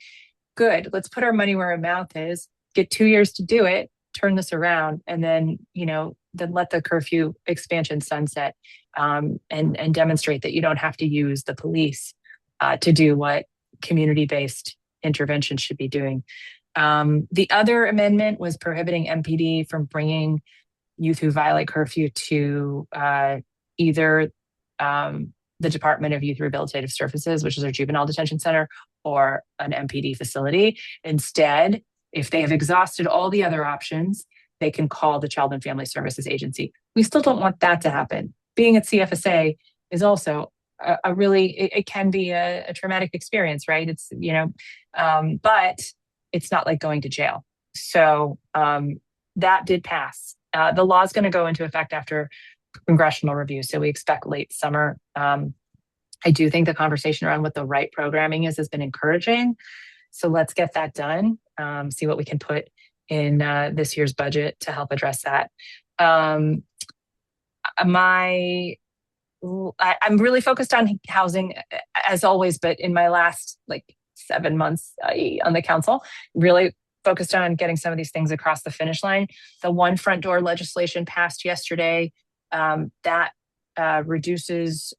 Good, let's put our money where our mouth is, get 2 years to do it, turn this around, and then, then let the curfew expansion sunset and demonstrate that you don't have to use the police to do what community-based intervention should be doing. The other amendment was prohibiting MPD from bringing youth who violate curfew to either the Department of Youth Rehabilitative Services, which is our juvenile detention center, or an MPD facility. Instead, if they have exhausted all the other options, they can call the Child and Family Services Agency. We still don't want that to happen. Being at CFSA is also a really it can be a traumatic experience, right? It's but it's not like going to jail. So that did pass. The law is going to go into effect after congressional review, so we expect late summer. I do think the conversation around what the right programming is has been encouraging. So let's get that done. See what we can put in this year's budget to help address that. Um, my I'm really focused on housing as always, but in my last like 7 months on the council, really focused on getting some of these things across the finish line. The one front door legislation passed yesterday that reduces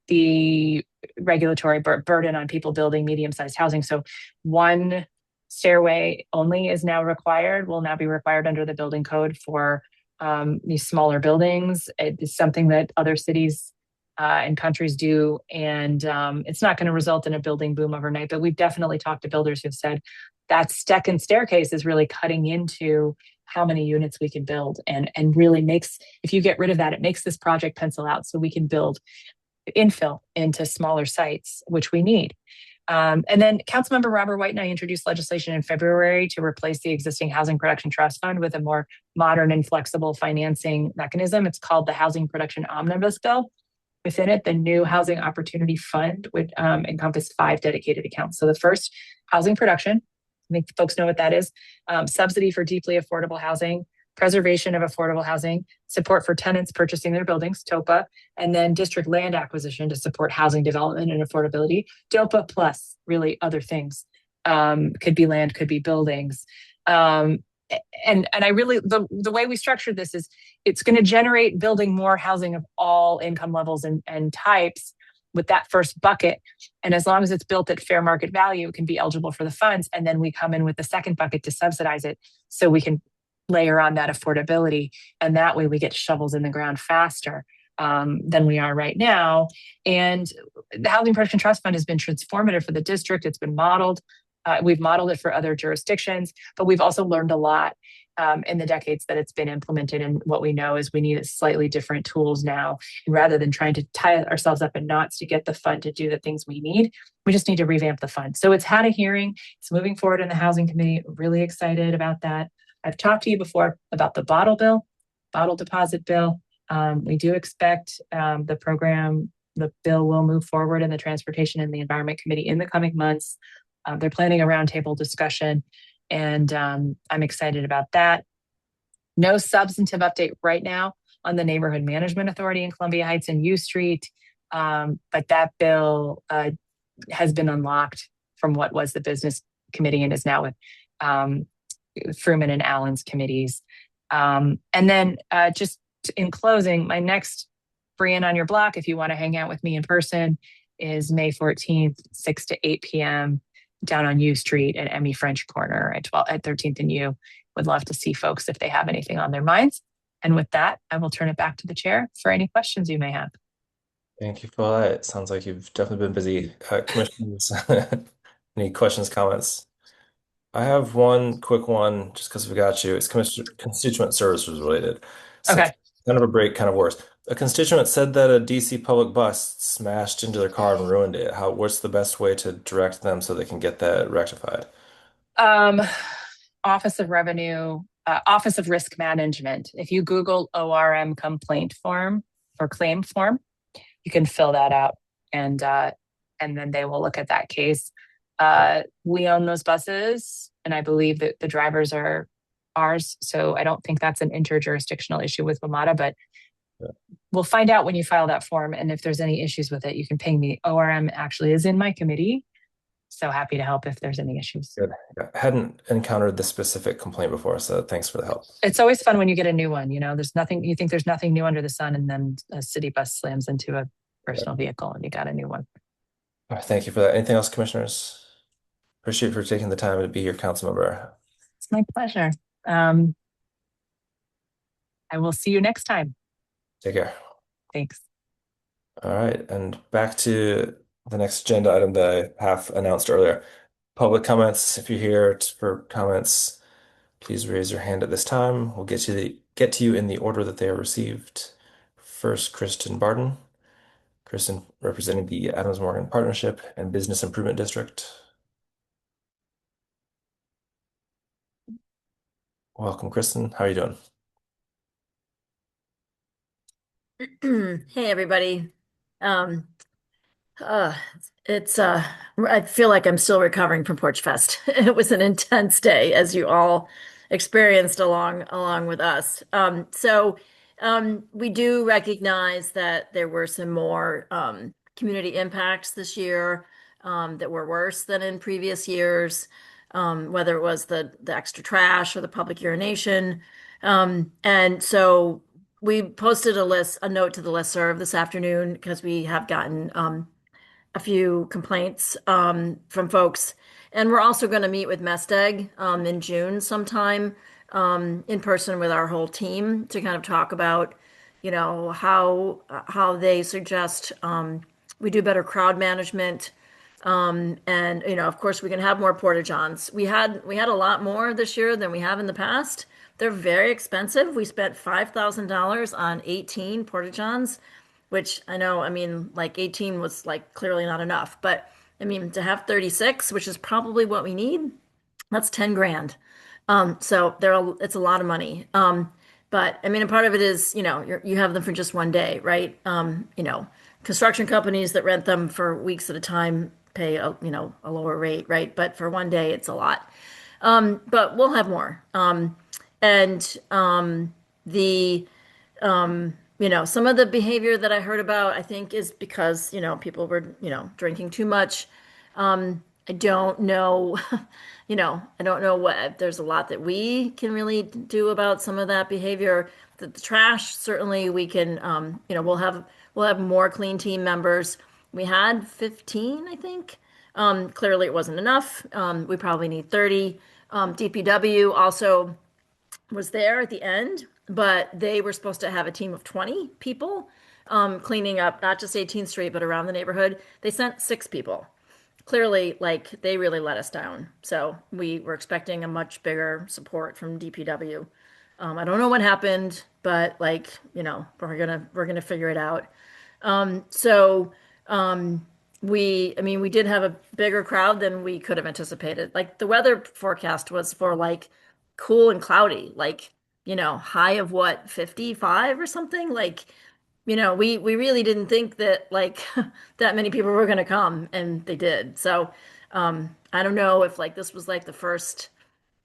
the regulatory burden on people building medium-sized housing. So one stairway only is now required, will now be required under the building code for these smaller buildings. It is something that other cities and countries do, and it's not going to result in a building boom overnight, but we've definitely talked to builders who've said that second staircase is really cutting into how many units we can build, and really makes, if you get rid of that, it makes this project pencil out so we can build infill into smaller sites, which we need. And then Councilmember Robert White and I introduced legislation in February to replace the existing Housing Production Trust Fund with a more modern and flexible financing mechanism. It's called the Housing Production Omnibus Bill. Within it, the new Housing Opportunity Fund would encompass 5 dedicated accounts. So the first, housing production, I think folks know what that is, subsidy for deeply affordable housing, preservation of affordable housing, support for tenants purchasing their buildings, TOPA, and then district land acquisition to support housing development and affordability, DOPA plus really other things. Could be land, could be buildings. And I really, the way we structured this is it's going to generate building more housing of all income levels and types with that first bucket. And as long as it's built at fair market value, it can be eligible for the funds. And then we come in with the second bucket to subsidize it so we can layer on that affordability. And that way we get shovels in the ground faster than we are right now. And the Housing Production Trust Fund has been transformative for the district. It's been modeled. We've modeled it for other jurisdictions, but we've also learned a lot in the decades that it's been implemented. And what we know is we need slightly different tools now. And rather than trying to tie ourselves up in knots to get the fund to do the things we need, we just need to revamp the fund. So it's had a hearing. It's moving forward in the Housing Committee. Really excited about that. I've talked to you before about the bottle deposit bill. We do expect the bill will move forward in the Transportation and the Environment Committee in the coming months. They're planning a roundtable discussion, and I'm excited about that. No substantive update right now on the Neighborhood Management Authority in Columbia Heights and U Street, but that bill has been unlocked from what was the Business Committee and is now with Fruman and Allen's committees. And then just in closing, my next free in on your block, if you want to hang out with me in person, is May 14th, 6 to 8 p.m. down on U Street at Emmy French Corner at 13th and U. Would love to see folks if they have anything on their minds. And with that, I will turn it back to the chair for any questions you may have. Thank you for that. It sounds like you've definitely been busy. Commissioners, any questions, comments? I have one quick one just because we got you. It's constituent services related. So Okay. kind of a break, kind of worse. A constituent said that a DC public bus smashed into their car and ruined it. What's the best way to direct them so they can get that rectified? Office of Revenue, Office of Risk Management. If you Google ORM complaint form or claim form, you can fill that out, and then they will look at that case. We own those buses, and I believe that the drivers are ours. So I don't think that's an interjurisdictional issue with WMATA, but we'll find out when you file that form. And if there's any issues with it, you can ping me. ORM actually is in my committee. So happy to help if there's any issues. Good. I hadn't encountered this specific complaint before, so thanks for the help. It's always fun when you get a new one. There's nothing, you think there's nothing new under the sun, and then a city bus slams into a personal vehicle and you got a new one. All right, thank you for that. Anything else, commissioners? Appreciate you for taking the time to be here, council member. It's my pleasure. I will see you next time. Take care. Thanks. All right, and back to the next agenda item that I have announced earlier. Public comments. If you're here for comments, please raise your hand at this time. We'll get to you in the order that they are received. First, Kristen Barden. Kristen representing the Adams Morgan Partnership and Business Improvement District. Welcome, Kristen. How are you doing? Hey everybody. Um, uh, it's I feel like I'm still recovering from Porch Fest. It was an intense day, as you all experienced along with us. We do recognize that there were some more community impacts this year that were worse than in previous years, whether it was the extra trash or the public urination. And so we posted a note to the listserv this afternoon because we have gotten a few complaints from folks. And we're also going to meet with Mesteg in June sometime in person with our whole team to kind of talk about, how they suggest we do better crowd management. And of course, we can have more porta johns. We had a lot more this year than we have in the past. They're very expensive. We spent $5,000 on 18 porta johns, which I know, I mean, like 18 was like clearly not enough, but I mean, to have 36, which is probably what we need, that's 10 grand. It's a lot of money. But I mean, a part of it is, you have them for just one day, right? Construction companies that rent them for weeks at a time pay a lower rate, right? But for one day, it's a lot. But we'll have more. And the some of the behavior that I heard about, I think, is because, people were, drinking too much. I don't know, I don't know what, there's a lot that we can really do about some of that behavior. The trash, certainly we can, we'll have more clean team members. We had 15, I think. Clearly it wasn't enough. We probably need 30. DPW also was there at the end, but they were supposed to have a team of 20 people cleaning up not just 18th Street, but around the neighborhood. They sent 6 people. Clearly, like, they really let us down. So we were expecting a much bigger support from DPW. I don't know what happened, but like, we're gonna figure it out. Um, so um, we did have a bigger crowd than we could have anticipated. Like the weather forecast was for like cool and cloudy, like, high of what, 55 or something? Like, we really didn't think that like that many people were going to come, and they did. So I don't know if like this was like the first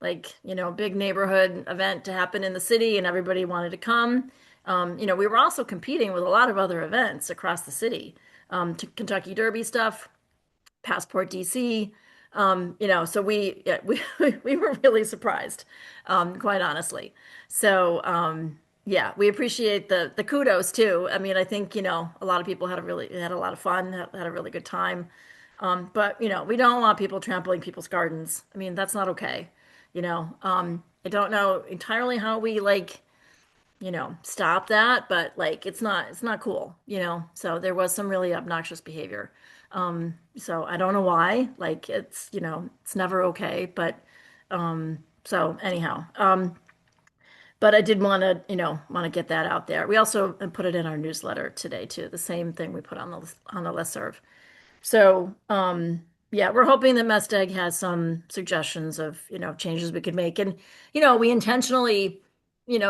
like, big neighborhood event to happen in the city and everybody wanted to come. We were also competing with a lot of other events across the city, to Kentucky Derby stuff, Passport DC. So yeah, we were really surprised, quite honestly. So yeah, we appreciate the kudos too. I mean, I think, a lot of people had a lot of fun, had a really good time. But we don't want people trampling people's gardens. I mean, that's not okay. I don't know entirely how we like, stop that, but like it's not cool. So there was some really obnoxious behavior. So I don't know why. Like it's never okay, but so anyhow. But I did want to get that out there. We also put it in our newsletter today too. The same thing we put on the listserv. So, yeah, we're hoping that Mesteg has some suggestions of, changes we could make. And, we intentionally,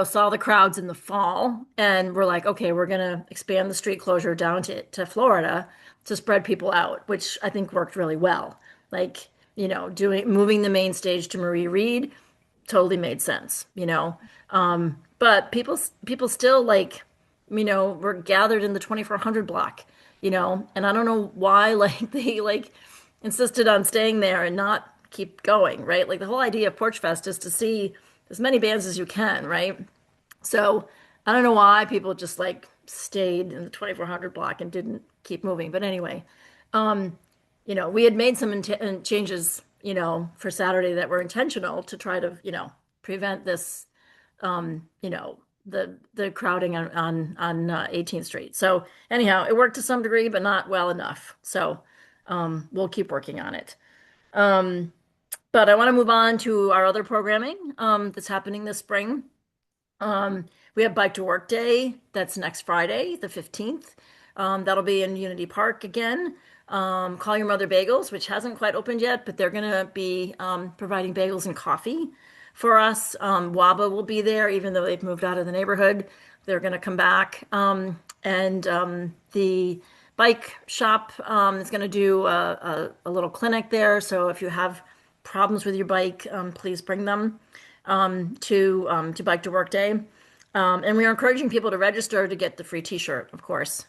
saw the crowds in the fall and we're like, okay, we're going to expand the street closure down to Florida to spread people out, which I think worked really well. Like, moving the main stage to Marie Reed totally made sense. But people still like, were gathered in the 2400 block, and I don't know why, like, they like insisted on staying there and not keep going, right? Like the whole idea of Porch Fest is to see as many bands as you can, right? So I don't know why people just like stayed in the 2400 block and didn't keep moving. But anyway, we had made some changes, for Saturday that were intentional to try to, prevent this, the crowding on 18th Street. So anyhow, it worked to some degree, but not well enough. So we'll keep working on it. But I want to move on to our other programming that's happening this spring. We have Bike to Work Day. That's next Friday, the 15th. That'll be in Unity Park again. Call Your Mother Bagels, which hasn't quite opened yet, but they're going to be providing bagels and coffee for us. WABA will be there, even though they've moved out of the neighborhood. They're going to come back. And the bike shop is going to do a little clinic there. So if you have problems with your bike, please bring them to Bike to Work Day. And we are encouraging people to register to get the free t-shirt, of course.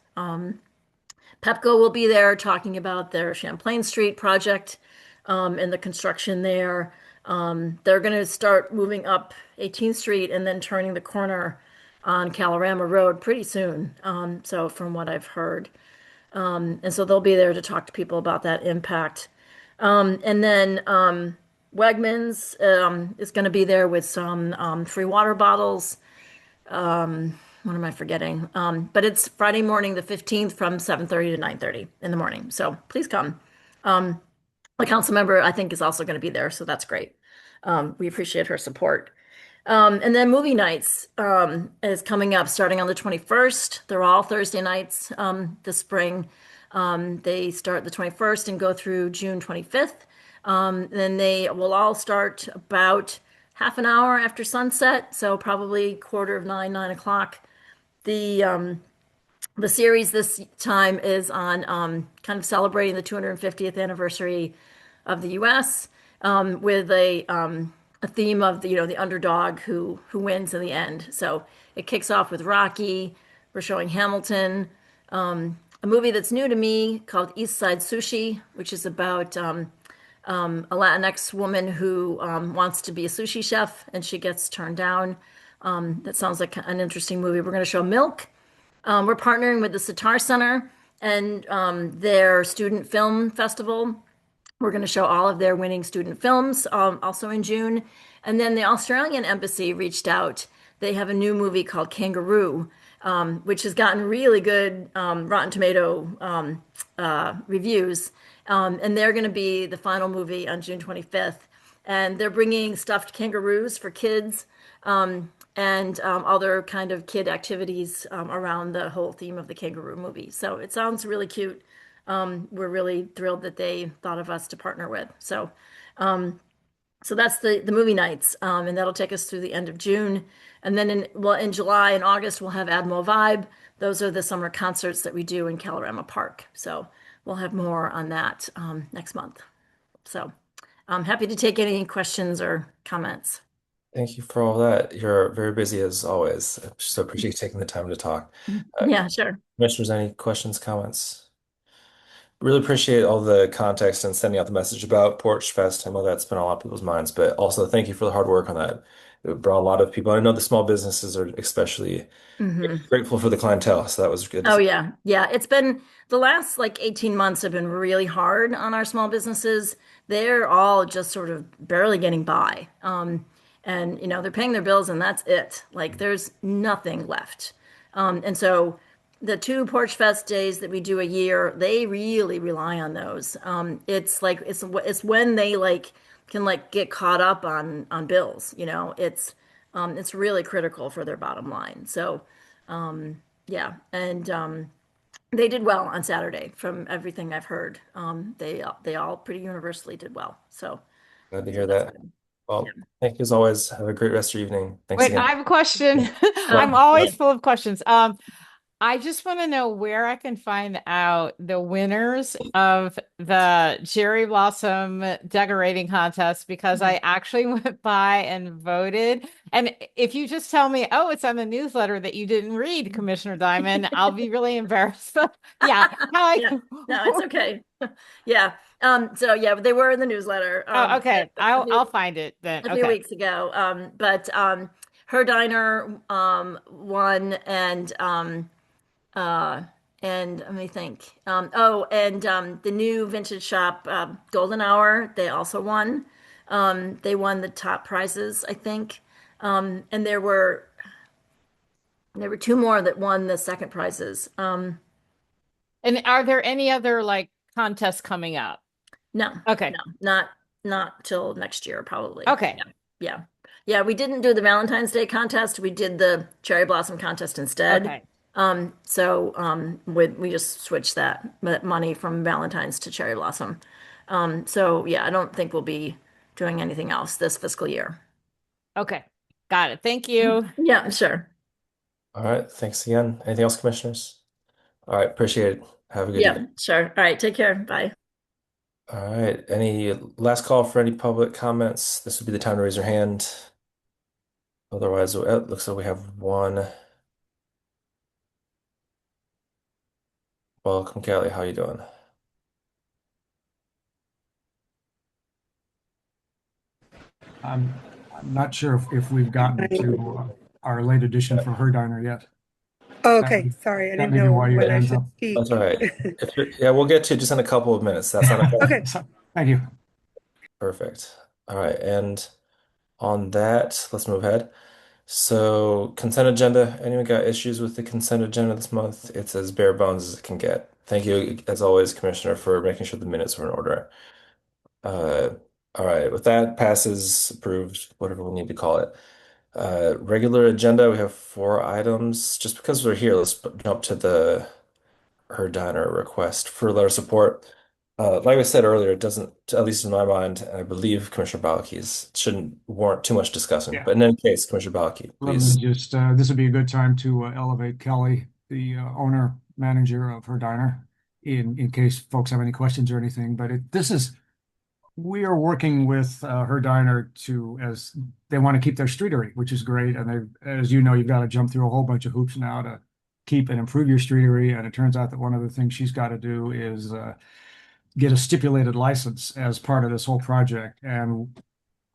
Pepco will be there talking about their Champlain Street project and the construction there. They're going to start moving up 18th Street and then turning the corner on Calorama Road pretty soon. So from what I've heard. And so they'll be there to talk to people about that impact. And then Wegmans is going to be there with some free water bottles. What am I forgetting? But it's Friday morning, the 15th from 7:30 to 9:30 in the morning. So please come. The council member, I think, is also going to be there. So that's great. We appreciate her support. And then movie nights is coming up starting on the 21st. They're all Thursday nights this spring. They start the 21st and go through June 25th. Then they will all start about half an hour after sunset, so probably 8:45, 9 o'clock. The series this time is on kind of celebrating the 250th anniversary of the U.S. With a theme of the underdog who wins in the end. So it kicks off with Rocky. We're showing Hamilton, a movie that's new to me called East Side Sushi, which is about a Latinx woman who wants to be a sushi chef and she gets turned down. That sounds like an interesting movie. We're going to show Milk. We're partnering with the Sitar Center and their student film festival. We're going to show all of their winning student films also in June. And then the Australian Embassy reached out. They have a new movie called Kangaroo, which has gotten really good Rotten Tomato reviews. And they're going to be the final movie on June 25th. And they're bringing stuffed kangaroos for kids and other kind of kid activities around the whole theme of the kangaroo movie. So it sounds really cute. We're really thrilled that they thought of us to partner with. So that's the movie nights, and that'll take us through the end of June. And then in July and August, we'll have Admiral Vibe. Those are the summer concerts that we do in Calorama Park. So we'll have more on that next month. So I'm happy to take any questions or comments. Thank you for all that. You're very busy as always. So appreciate you taking the time to talk. Yeah, sure. Commissioners, any questions, comments? Really appreciate all the context and sending out the message about Porch Fest. I know that's been on a lot of people's minds, but also thank you for the hard work on that. It brought a lot of people. I know the small businesses are especially grateful for the clientele, so that was good to Oh see. yeah. Yeah. It's been the last like 18 months have been really hard on our small businesses. They're all just sort of barely getting by. And they're paying their bills and that's it. Like there's nothing left. And so the two Porch Fest days that we do a year, they really rely on those. It's like it's when they can get caught up on bills, it's really critical for their bottom line. So yeah, and they did well on Saturday from everything I've heard. They all pretty universally did well. So Glad to so hear that's that. good. Well, thank you as always. Have a great rest of your evening. Thanks Wait, again. I have a question. I'm Oh, always yeah. full of questions. I just want to know where I can find out the winners of the cherry blossom decorating contest because I actually went by and voted. And if you just tell me, oh, it's on the newsletter that you didn't read, Commissioner Diamond, I'll be really embarrassed. Yeah, how I Yeah. No, it's okay. Yeah. So yeah, they were in the newsletter Oh, okay. a I'll find it then. a few Okay. weeks ago. But her diner won uh and let me think. The new vintage shop, Golden Hour, they also won. They won the top prizes, I think. And there were two more that won the second prizes. And are there any other contests coming up? No, Okay. no, not till next year, probably. Okay. Yeah, yeah, yeah. We didn't do the Valentine's Day contest. We did the cherry blossom contest instead. Okay. We just switched that money from Valentine's to Cherry Blossom. So yeah, I don't think we'll be doing anything else this fiscal year. Okay, got it. Thank you. Yeah, sure. All right, thanks again. Anything else, commissioners? All right, appreciate it. Have a good Yeah, evening. sure. All right, take care. Bye. All right, any last call for any public comments? This would be the time to raise your hand. Otherwise, it looks like we have one. Welcome, Kelly. How you doing? I'm not sure if we've gotten to our late edition for her diner yet. Oh, That, okay, sorry, I that didn't may be know why your when I hand's should up. speak. That's all right. Yeah, we'll get to it just in a couple of minutes. That's not a problem. Okay. So, thank you. Perfect. All right, and on that, let's move ahead. So, consent agenda. Anyone got issues with the consent agenda this month? It's as bare bones as it can get. Thank you, as always, Commissioner, for making sure the minutes were in order. Uh, all right, with that, passes, approved, whatever we need to call it. Regular agenda, we have 4 items. Just because we're here, let's jump to the her diner request for letter of support. Like I said earlier, it doesn't, at least in my mind, and I believe Commissioner Balakis shouldn't warrant too much discussion. Yeah. But in any case, Commissioner Balaki, Let me please. just, this would be a good time to elevate Kelly, the owner manager of her diner, in case folks have any questions or anything. But we are working with her diner as they want to keep their streetery, which is great. And as you know, you've got to jump through a whole bunch of hoops now to keep and improve your streetery. And it turns out that one of the things she's got to do is get a stipulated license as part of this whole project. And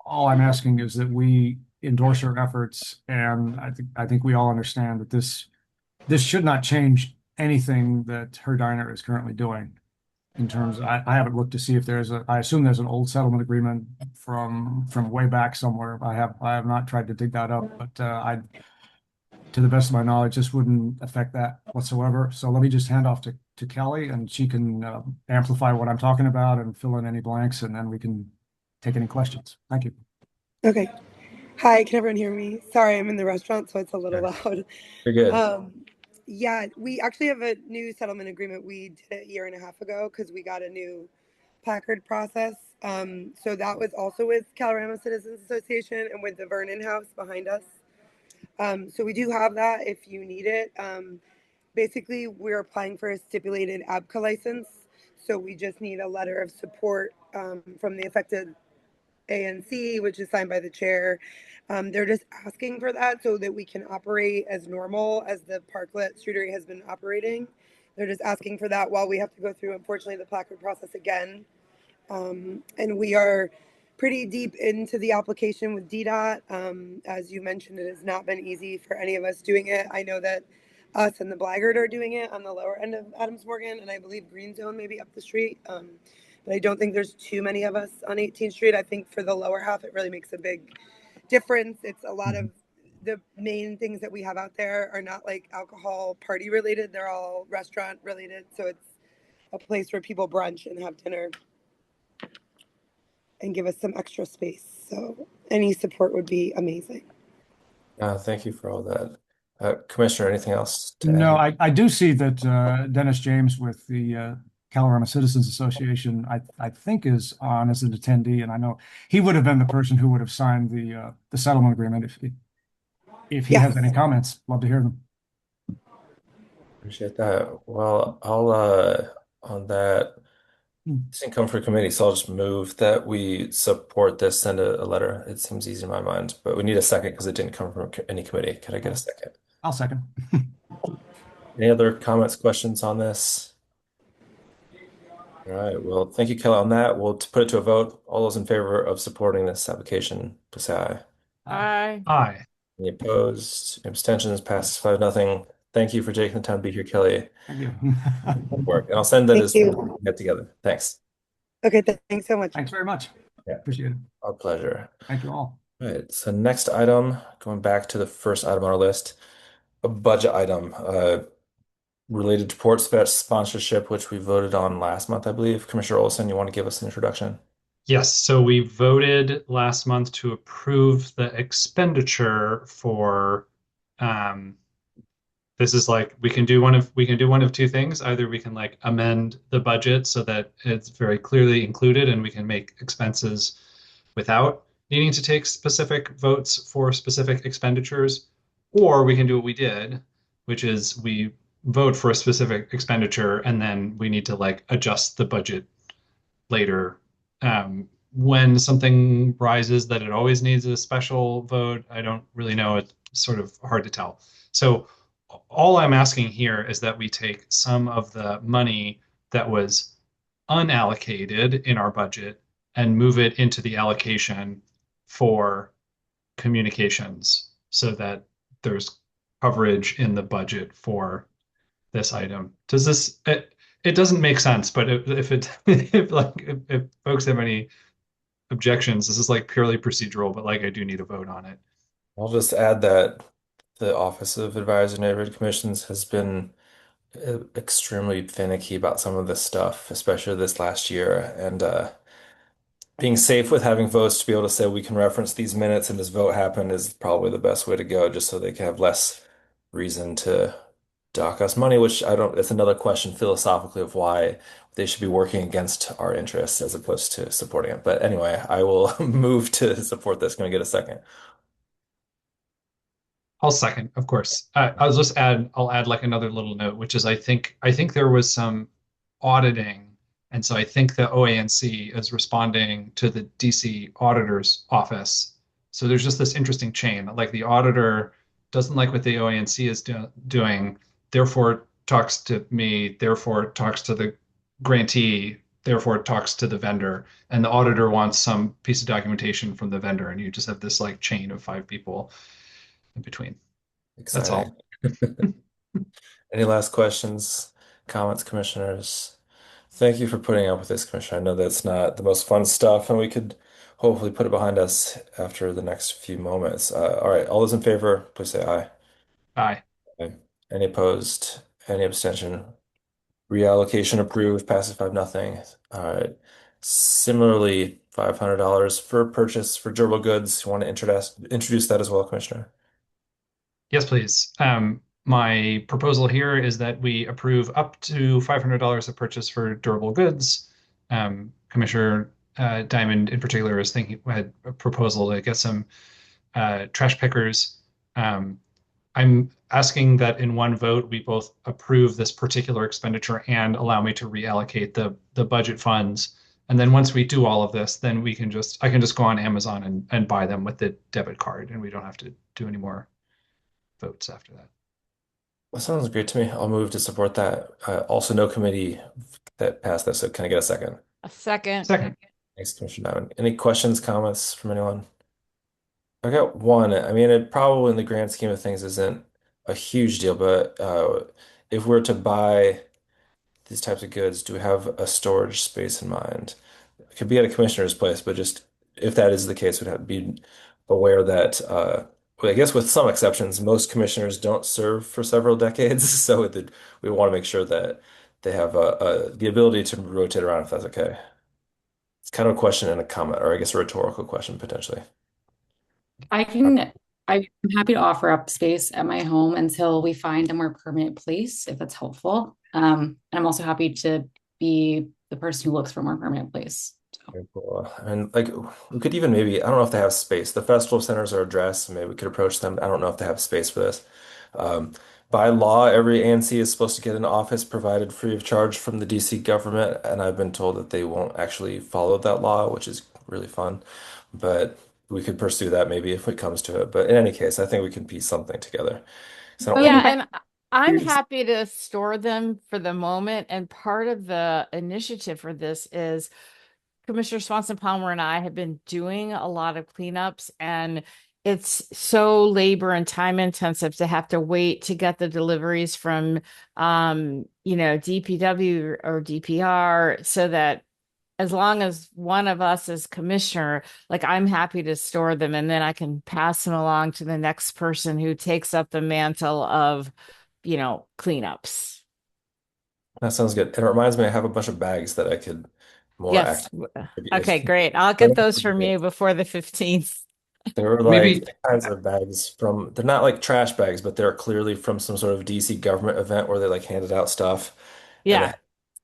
all I'm asking is that we endorse her efforts, and I think we all understand that this should not change anything that her diner is currently doing. In terms, I haven't looked to see if I assume there's an old settlement agreement from way back somewhere. I have not tried to dig that up, but to the best of my knowledge, this wouldn't affect that whatsoever. So let me just hand off to Kelly, and she can amplify what I'm talking about and fill in any blanks, and then we can take any questions. Thank you. Okay. Hi, can everyone hear me? Sorry, I'm in the restaurant, so it's a little loud. You're good. Yeah, we actually have a new settlement agreement. We did it a year and a half ago because we got a new placard process. So that was also with Colorado Citizens Association and with the Vernon House behind us. So we do have that if you need it. Basically, we're applying for a stipulated ABCA license. So we just need a letter of support from the affected ANC, which is signed by the chair. They're just asking for that so that we can operate as normal as the Parklet Streetery has been operating. They're just asking for that while we have to go through, unfortunately, the placard process again. And we are pretty deep into the application with DDOT. As you mentioned, it has not been easy for any of us doing it. I know that us and the Blackguard are doing it on the lower end of Adams Morgan, and I believe Green Zone maybe up the street. But I don't think there's too many of us on 18th Street. I think for the lower half, it really makes a big difference. It's a lot of the main things that we have out there are not like alcohol party related. They're all restaurant related. So it's a place where people brunch and have dinner and give us some extra space. So any support would be amazing. Thank you for all that. Commissioner, anything else to No, add? I do see that Dennis James with the Colorado Citizens Association, I think is on as an attendee, and I know he would have been the person who would have signed the settlement agreement if he has Yes. any comments. Love to hear them. Appreciate that. Well, I'll on that, this didn't come from committee, so I'll just move that we support this, send a letter. It seems easy in my mind, but we need a second because it didn't come from any committee. Can I get a second? I'll second. Any other comments, questions on this? All right, well, thank you, Kelly, on that. We'll put it to a vote. All those in favor of supporting this application, please say aye. Aye. Aye. Any opposed? Abstentions? Passes 5-0. Thank you for taking the time to be here, Kelly. Thank you. Work. And I'll send that Thank as you. we get together. Thanks. Okay, thanks so much. Thanks very much. Yeah. Appreciate it. Our pleasure. Thank you all. All right, so next item, going back to the first item on our list, a budget item related to port sponsorship, which we voted on last month, I believe. Commissioner Olson, you want to give us an introduction? Yes, so we voted last month to approve the expenditure for this is like we can do one of two things. Either we can like amend the budget so that it's very clearly included and we can make expenses without needing to take specific votes for specific expenditures, or we can do what we did, which is we vote for a specific expenditure and then we need to like adjust the budget later. When something rises that it always needs a special vote, I don't really know. It's sort of hard to tell. So all I'm asking here is that we take some of the money that was unallocated in our budget and move it into the allocation for communications so that there's coverage in the budget for this item. Does this it doesn't make sense, but if it if folks have any objections, this is like purely procedural, but like I do need a vote on it. I'll just add that the Office of Advisory Neighborhood Commissions has been extremely finicky about some of this stuff, especially this last year. And being safe with having votes to be able to say we can reference these minutes and this vote happened is probably the best way to go, just so they can have less reason to dock us money, which I don't, it's another question philosophically of why they should be working against our interests as opposed to supporting it. But anyway, I will move to support this. Can I get a second? I'll second, of course. I'll add like another little note, which is I think there was some auditing, and so I think the OANC is responding to the DC auditor's office. So there's just this interesting chain. Like the auditor doesn't like what the OANC is doing, therefore talks to me, therefore talks to the grantee, therefore talks to the vendor, and the auditor wants some piece of documentation from the vendor, and you just have this like chain of five people in between. That's Exciting. all. Any last questions, comments, commissioners? Thank you for putting up with this, Commissioner. I know that's not the most fun stuff, and we could hopefully put it behind us after the next few moments. All right, all those in favor, please say aye. Aye. Aye. Any opposed? Any abstention? Reallocation approved, passes 5-0. All right. Similarly, $500 for purchase for durable goods. You want to introduce that as well, Commissioner? Yes, please. My proposal here is that we approve up to $500 of purchase for durable goods. Commissioner Diamond in particular is thinking had a proposal to get some trash pickers. I'm asking that in one vote we both approve this particular expenditure and allow me to reallocate the budget funds. And then once we do all of this, then I can just go on Amazon and buy them with the debit card, and we don't have to do any more votes after that. That sounds great to me. I'll move to support that. Also, no committee that passed this, so can I get a second? A second. Second. Thanks, Commissioner Diamond. Any questions, comments from anyone? I got one. I mean, it probably in the grand scheme of things isn't a huge deal, but if we're to buy these types of goods, do we have a storage space in mind? It could be at a commissioner's place, but just if that is the case, we'd have to be aware that, well, I guess with some exceptions, most commissioners don't serve for several decades, so we want to make sure that they have the ability to rotate around if that's okay. It's kind of a question and a comment, or I guess a rhetorical question potentially. I'm happy to offer up space at my home until we find a more permanent place, if that's helpful. And I'm also happy to be the person who looks for a more permanent place. So. Very cool. And like we could even maybe, I don't know if they have space. The festival centers are addressed, maybe we could approach them. I don't know if they have space for this. Um, by law, every ANC is supposed to get an office provided free of charge from the DC government, and I've been told that they won't actually follow that law, which is really fun. But we could pursue that maybe if it comes to it. But in any case, I think we can piece something together. So I don't Yeah, want and I'm to. happy to store them for the moment. And part of the initiative for this is Commissioner Swanson Palmer and I have been doing a lot of cleanups, and it's so labor and time intensive to have to wait to get the deliveries from DPW or DPR, so that as long as one of us is commissioner, like I'm happy to store them and then I can pass them along to the next person who takes up the mantle of, cleanups. That sounds good. And it reminds me, I have a bunch of bags that I could more Yes. actively contribute. Okay, great. I'll get those from you before the 15th. There were like Maybe kinds of bags from, they're not like trash bags, but they're clearly from some sort of DC government event where they like handed out stuff and they Yeah. had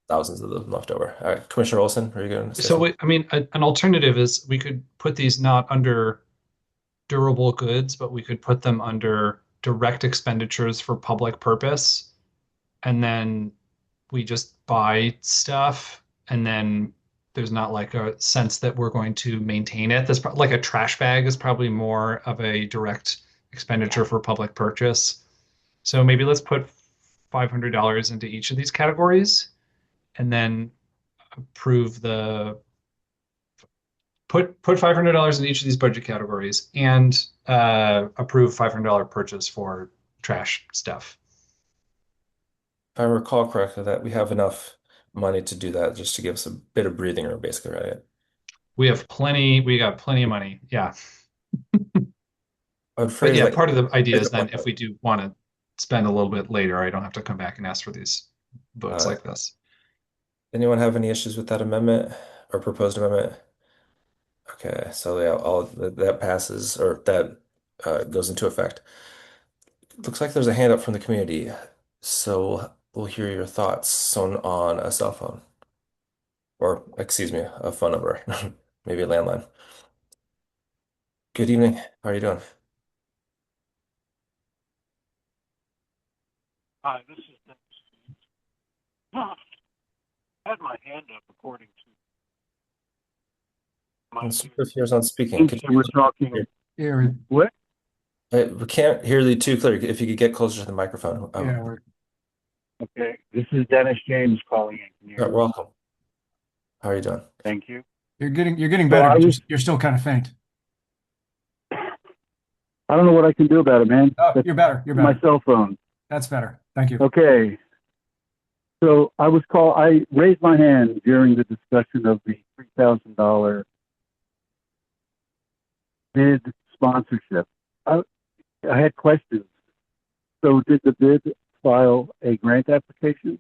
thousands of them left over. All right, Commissioner Olson, are you going to say so. something? I mean, an alternative is we could put these not under durable goods, but we could put them under direct expenditures for public purpose, and then we just buy stuff, and then there's not like a sense that we're going to maintain it. This like a trash bag is probably more of a direct expenditure for public purchase. So maybe let's put $500 into each of these categories, and then approve the put $500 in each of these budget categories, and approve $500 purchase for trash stuff. If I recall correctly, that we have enough money to do that just to give us a bit of breathing room, basically, right? We have plenty. We got plenty of money. Yeah. I would But phrase yeah, like part of the idea phrase is it then like if we do want to spend a little bit later, I don't have to come back and ask for these votes uh, like this. anyone have any issues with that amendment or proposed amendment? Okay, so yeah, all that passes or that goes into effect. Looks like there's a hand up from the community, so we'll hear your thoughts on a cell phone, or excuse me, a phone number, maybe a landline. Good evening. How are you doing? Hi, this is Dennis. I had my hand up according to my And Super Fears on speaking. since Could you you were talking. Aaron, What? we can't hear you too clear. If you could get closer to the microphone. yeah, we're, Okay, this is Dennis James calling in. Can you hear me? Welcome. How are you doing? Thank you. you're getting So better, I but was, you're still kind of faint. I don't know what I can do about it, man. Oh, That's you're better. You're my better. cell phone. That's better. Thank you. Okay, so I raised my hand during the discussion of the $3,000 bid sponsorship. I, I had questions. So did the bid file a grant application?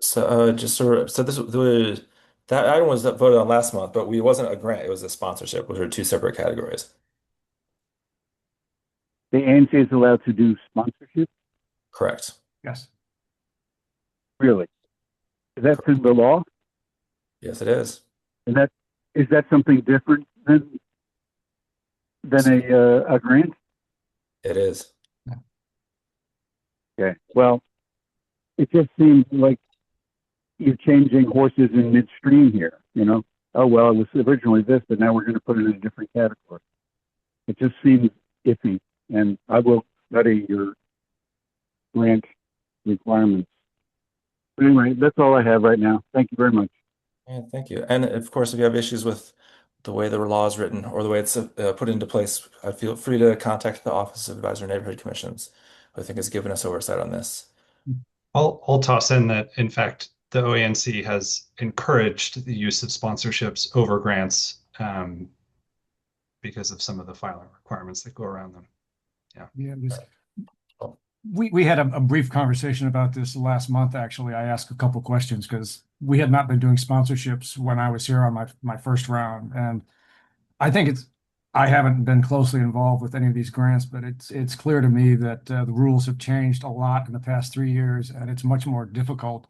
So just sort of, so this was that item was voted on last month, but we wasn't a grant, it was a sponsorship, which are two separate categories. The ANC is allowed to do sponsorship? Correct. Yes. Really? That's in the law? Yes, it is. And is that something different than a grant? It is. Okay. Well, it just seems like you're changing horses in midstream here. Oh well, it was originally this, but now we're going to put it in a different category. It just seems iffy, and I will study your grant requirements. But anyway, that's all I have right now. Thank you very much. Yeah, thank you. And of course, if you have issues with the way the law is written or the way it's put into place, feel free to contact the Office of Advisory Neighborhood Commissions, who I think has given us oversight on this. I'll toss in that, in fact, the OANC has encouraged the use of sponsorships over grants, because of some of the filing requirements that go around them. Yeah. Yeah, Oh, we had a brief conversation about this last month, actually. I asked a couple questions because we had not been doing sponsorships when I was here on my first round. And I think I haven't been closely involved with any of these grants, but it's clear to me that the rules have changed a lot in the past 3 years, and it's much more difficult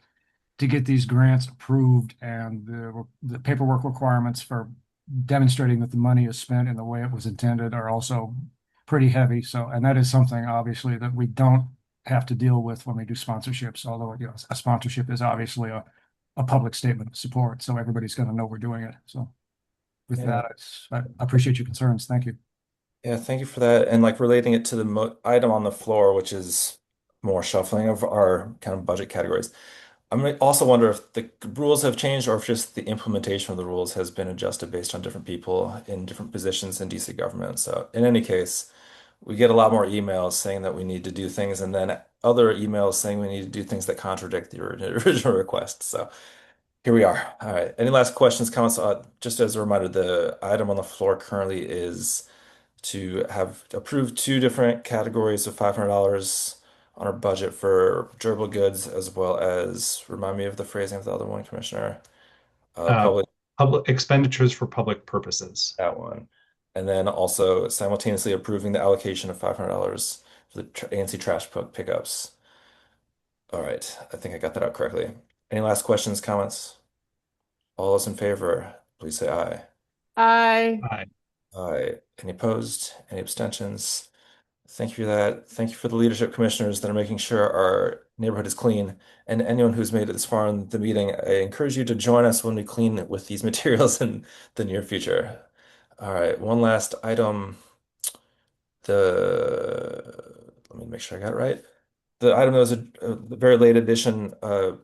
to get these grants approved, and the paperwork requirements for demonstrating that the money is spent in the way it was intended are also pretty heavy. So, and that is something obviously that we don't have to deal with when we do sponsorships, although a sponsorship is obviously a public statement of support, so everybody's going to know we're doing it. So with yeah. that, I appreciate your concerns. Thank you. Yeah, thank you for that. And like relating it to the mo item on the floor, which is more shuffling of our kind of budget categories. Also wonder if the rules have changed or if just the implementation of the rules has been adjusted based on different people in different positions in DC government. So in any case, we get a lot more emails saying that we need to do things and then other emails saying we need to do things that contradict the original request. So here we are. All right. Any last questions, comments? Just as a reminder, the item on the floor currently is to have approved two different categories of $500 on our budget for durable goods, as well as remind me of the phrasing of the other one, Commissioner. Uh, Public public expenditures for public purposes. That one. And then also simultaneously approving the allocation of $500 for the ANC trash pickups. All right, I think I got that out correctly. Any last questions, comments? All those in favor, please say aye. I Aye. Aye. Any opposed? Any abstentions? Thank you for that. Thank you for the leadership commissioners that are making sure our neighborhood is clean. And anyone who's made it this far in the meeting, I encourage you to join us when we clean with these materials in the near future. All right, one last item. Let me make sure I got it right. The item that was a very late addition,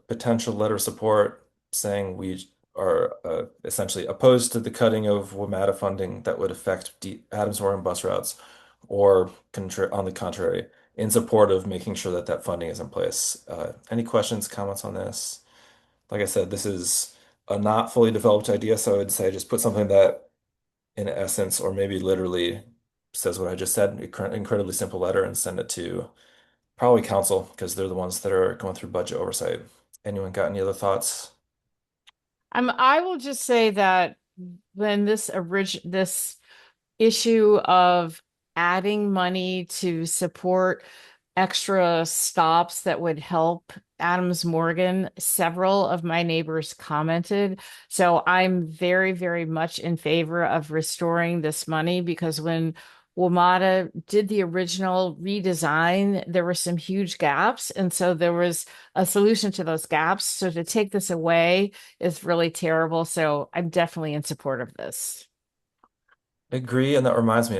potential letter of support saying we are essentially opposed to the cutting of WMATA funding that would affect Adams Morgan bus routes, or on the contrary, in support of making sure that that funding is in place. Any questions, comments on this? Like I said, this is a not fully developed idea, so I would say just put something that, in essence, or maybe literally, says what I just said, incredibly simple letter, and send it to probably council because they're the ones that are going through budget oversight. Anyone got any other thoughts? I will just say that when this issue of adding money to support extra stops that would help Adams Morgan, several of my neighbors commented. So I'm very, very much in favor of restoring this money because when WMATA did the original redesign, there were some huge gaps. And so there was a solution to those gaps. So to take this away is really terrible. So I'm definitely in support of this. Agree, and that reminds me,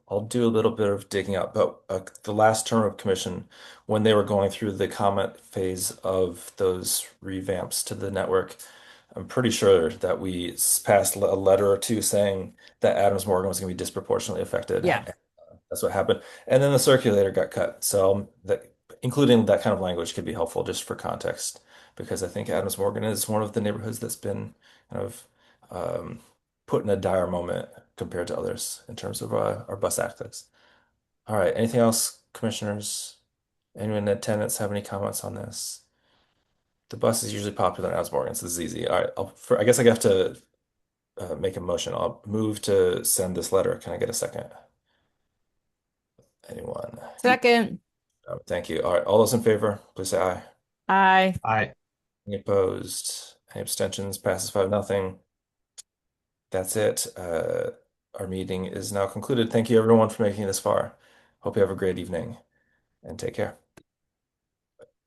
I'll do a little bit of digging up, but the last term of commission, when they were going through the comment phase of those revamps to the network, I'm pretty sure that we passed a letter or two saying that Adams Morgan was going to be disproportionately affected. Yeah. That's what happened. And then the circulator got cut. So that including that kind of language could be helpful just for context, because I think Adams Morgan is one of the neighborhoods that's been kind of put in a dire moment compared to others in terms of our bus access. All right. Anything else, commissioners? Anyone in attendance have any comments on this? The bus is usually popular in Adams Morgan, so this is easy. All right. I guess I have to make a motion. I'll move to send this letter. Can I get a second? Anyone? Second, Thank you. All right. All those in favor, please say aye. I. Aye. Any opposed? Any abstentions? Passes 5-0. That's it. Our meeting is now concluded. Thank you, everyone, for making it this far. Hope you have a great evening and take care.